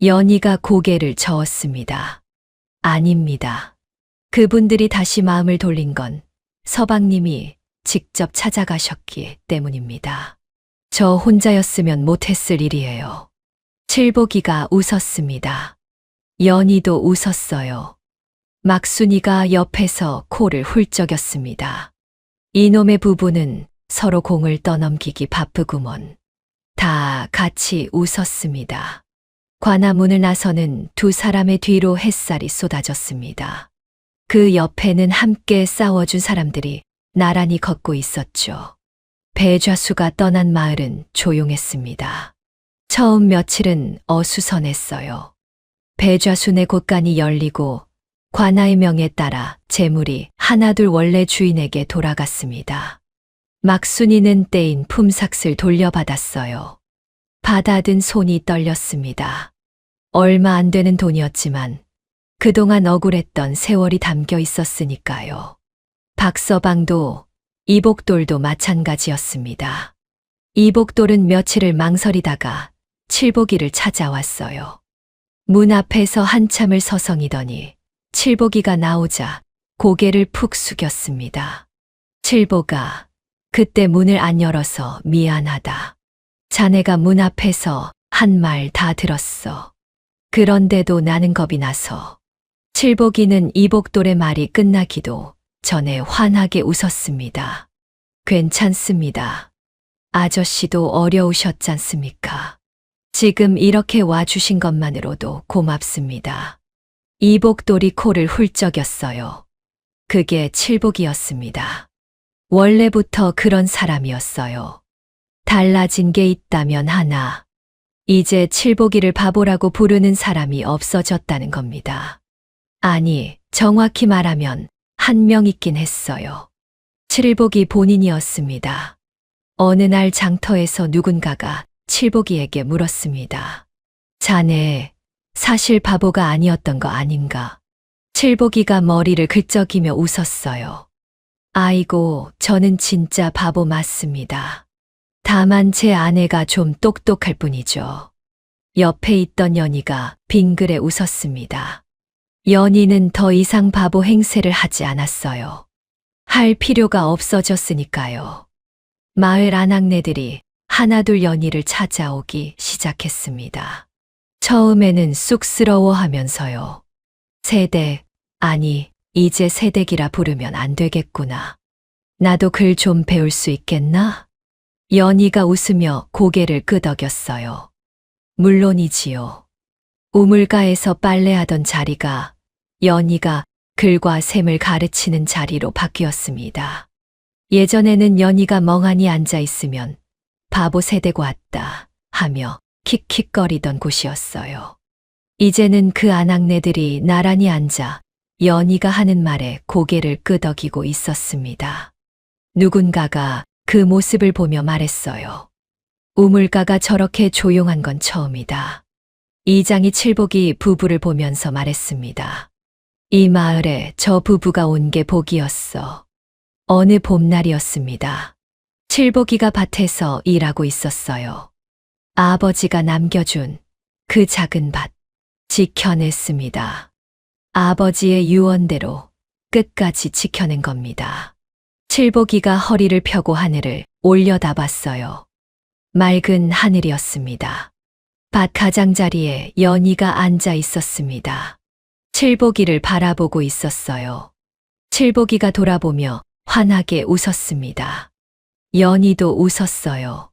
연희가 고개를 저었습니다. 아닙니다. 그분들이 다시 마음을 돌린 건 서방님이 직접 찾아가셨기 때문입니다. 저 혼자였으면 못했을 일이에요. 칠복이가 웃었습니다. 연희도 웃었어요. 막순이가 옆에서 코를 훌쩍였습니다. 이놈의 부부는 서로 공을 떠넘기기 바쁘구먼. 다 같이 웃었습니다. 관아문을 나서는 두 사람의 뒤로 햇살이 쏟아졌습니다. 그 옆에는 함께 싸워준 사람들이 나란히 걷고 있었죠. 배좌수가 떠난 마을은 조용했습니다. 처음 며칠은 어수선했어요. 배좌순의 곳간이 열리고 관아의 명에 따라 재물이 하나둘 원래 주인에게 돌아갔습니다. 막순이는 떼인 품삯을 돌려받았어요. 받아든 손이 떨렸습니다. 얼마 안 되는 돈이었지만 그동안 억울했던 세월이 담겨 있었으니까요. 박서방도 이복돌도 마찬가지였습니다. 이복돌은 며칠을 망설이다가 칠복이를 찾아왔어요. 문 앞에서 한참을 서성이더니 칠복이가 나오자 고개를 푹 숙였습니다. 칠복아, 그때 문을 안 열어서 미안하다. 자네가 문 앞에서 한 말 다 들었어. 그런데도 나는 겁이 나서. 칠복이는 이복돌의 말이 끝나기도 전에 환하게 웃었습니다. 괜찮습니다. 아저씨도 어려우셨잖습니까? 지금 이렇게 와주신 것만으로도 고맙습니다. 이복돌이 코를 훌쩍였어요. 그게 칠복이었습니다. 원래부터 그런 사람이었어요. 달라진 게 있다면 하나. 이제 칠복이를 바보라고 부르는 사람이 없어졌다는 겁니다. 아니, 정확히 말하면 한 명 있긴 했어요. 칠복이 본인이었습니다. 어느 날 장터에서 누군가가 칠복이에게 물었습니다. 자네, 사실 바보가 아니었던 거 아닌가? 칠복이가 머리를 긁적이며 웃었어요. 아이고, 저는 진짜 바보 맞습니다. 다만 제 아내가 좀 똑똑할 뿐이죠. 옆에 있던 연희가 빙그레 웃었습니다. 연희는 더 이상 바보 행세를 하지 않았어요. 할 필요가 없어졌으니까요. 마을 아낙네들이 하나둘 연희를 찾아오기 시작했습니다. 처음에는 쑥스러워하면서요. 세댁, 아니, 이제 세댁이라 부르면 안 되겠구나. 나도 글 좀 배울 수 있겠나? 연희가 웃으며 고개를 끄덕였어요. 물론이지요. 우물가에서 빨래하던 자리가 연희가 글과 셈을 가르치는 자리로 바뀌었습니다. 예전에는 연희가 멍하니 앉아 있으면 바보 세대고 왔다 하며 킥킥거리던 곳이었어요. 이제는 그 아낙네들이 나란히 앉아 연희가 하는 말에 고개를 끄덕이고 있었습니다. 누군가가 그 모습을 보며 말했어요. 우물가가 저렇게 조용한 건 처음이다. 이장이 칠복이 부부를 보면서 말했습니다. 이 마을에 저 부부가 온 게 복이었어. 어느 봄날이었습니다. 칠복이가 밭에서 일하고 있었어요. 아버지가 남겨준 그 작은 밭 지켜냈습니다. 아버지의 유언대로 끝까지 지켜낸 겁니다. 칠복이가 허리를 펴고 하늘을 올려다봤어요. 맑은 하늘이었습니다. 밭 가장자리에 연희가 앉아 있었습니다. 칠복이를 바라보고 있었어요. 칠복이가 돌아보며 환하게 웃었습니다. 연희도 웃었어요.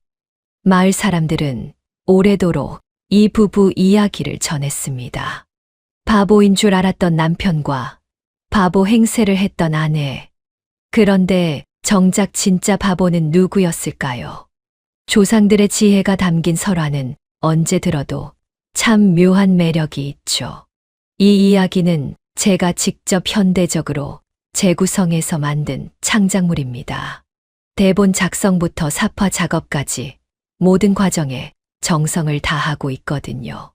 마을 사람들은 오래도록 이 부부 이야기를 전했습니다. 바보인 줄 알았던 남편과 바보 행세를 했던 아내. 그런데 정작 진짜 바보는 누구였을까요? 조상들의 지혜가 담긴 설화는 언제 들어도 참 묘한 매력이 있죠. 이 이야기는 제가 직접 현대적으로 재구성해서 만든 창작물입니다. 대본 작성부터 사파 작업까지 모든 과정에 정성을 다하고 있거든요.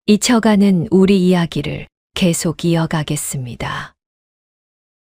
잊혀가는 우리 이야기를 계속 이어가겠습니다.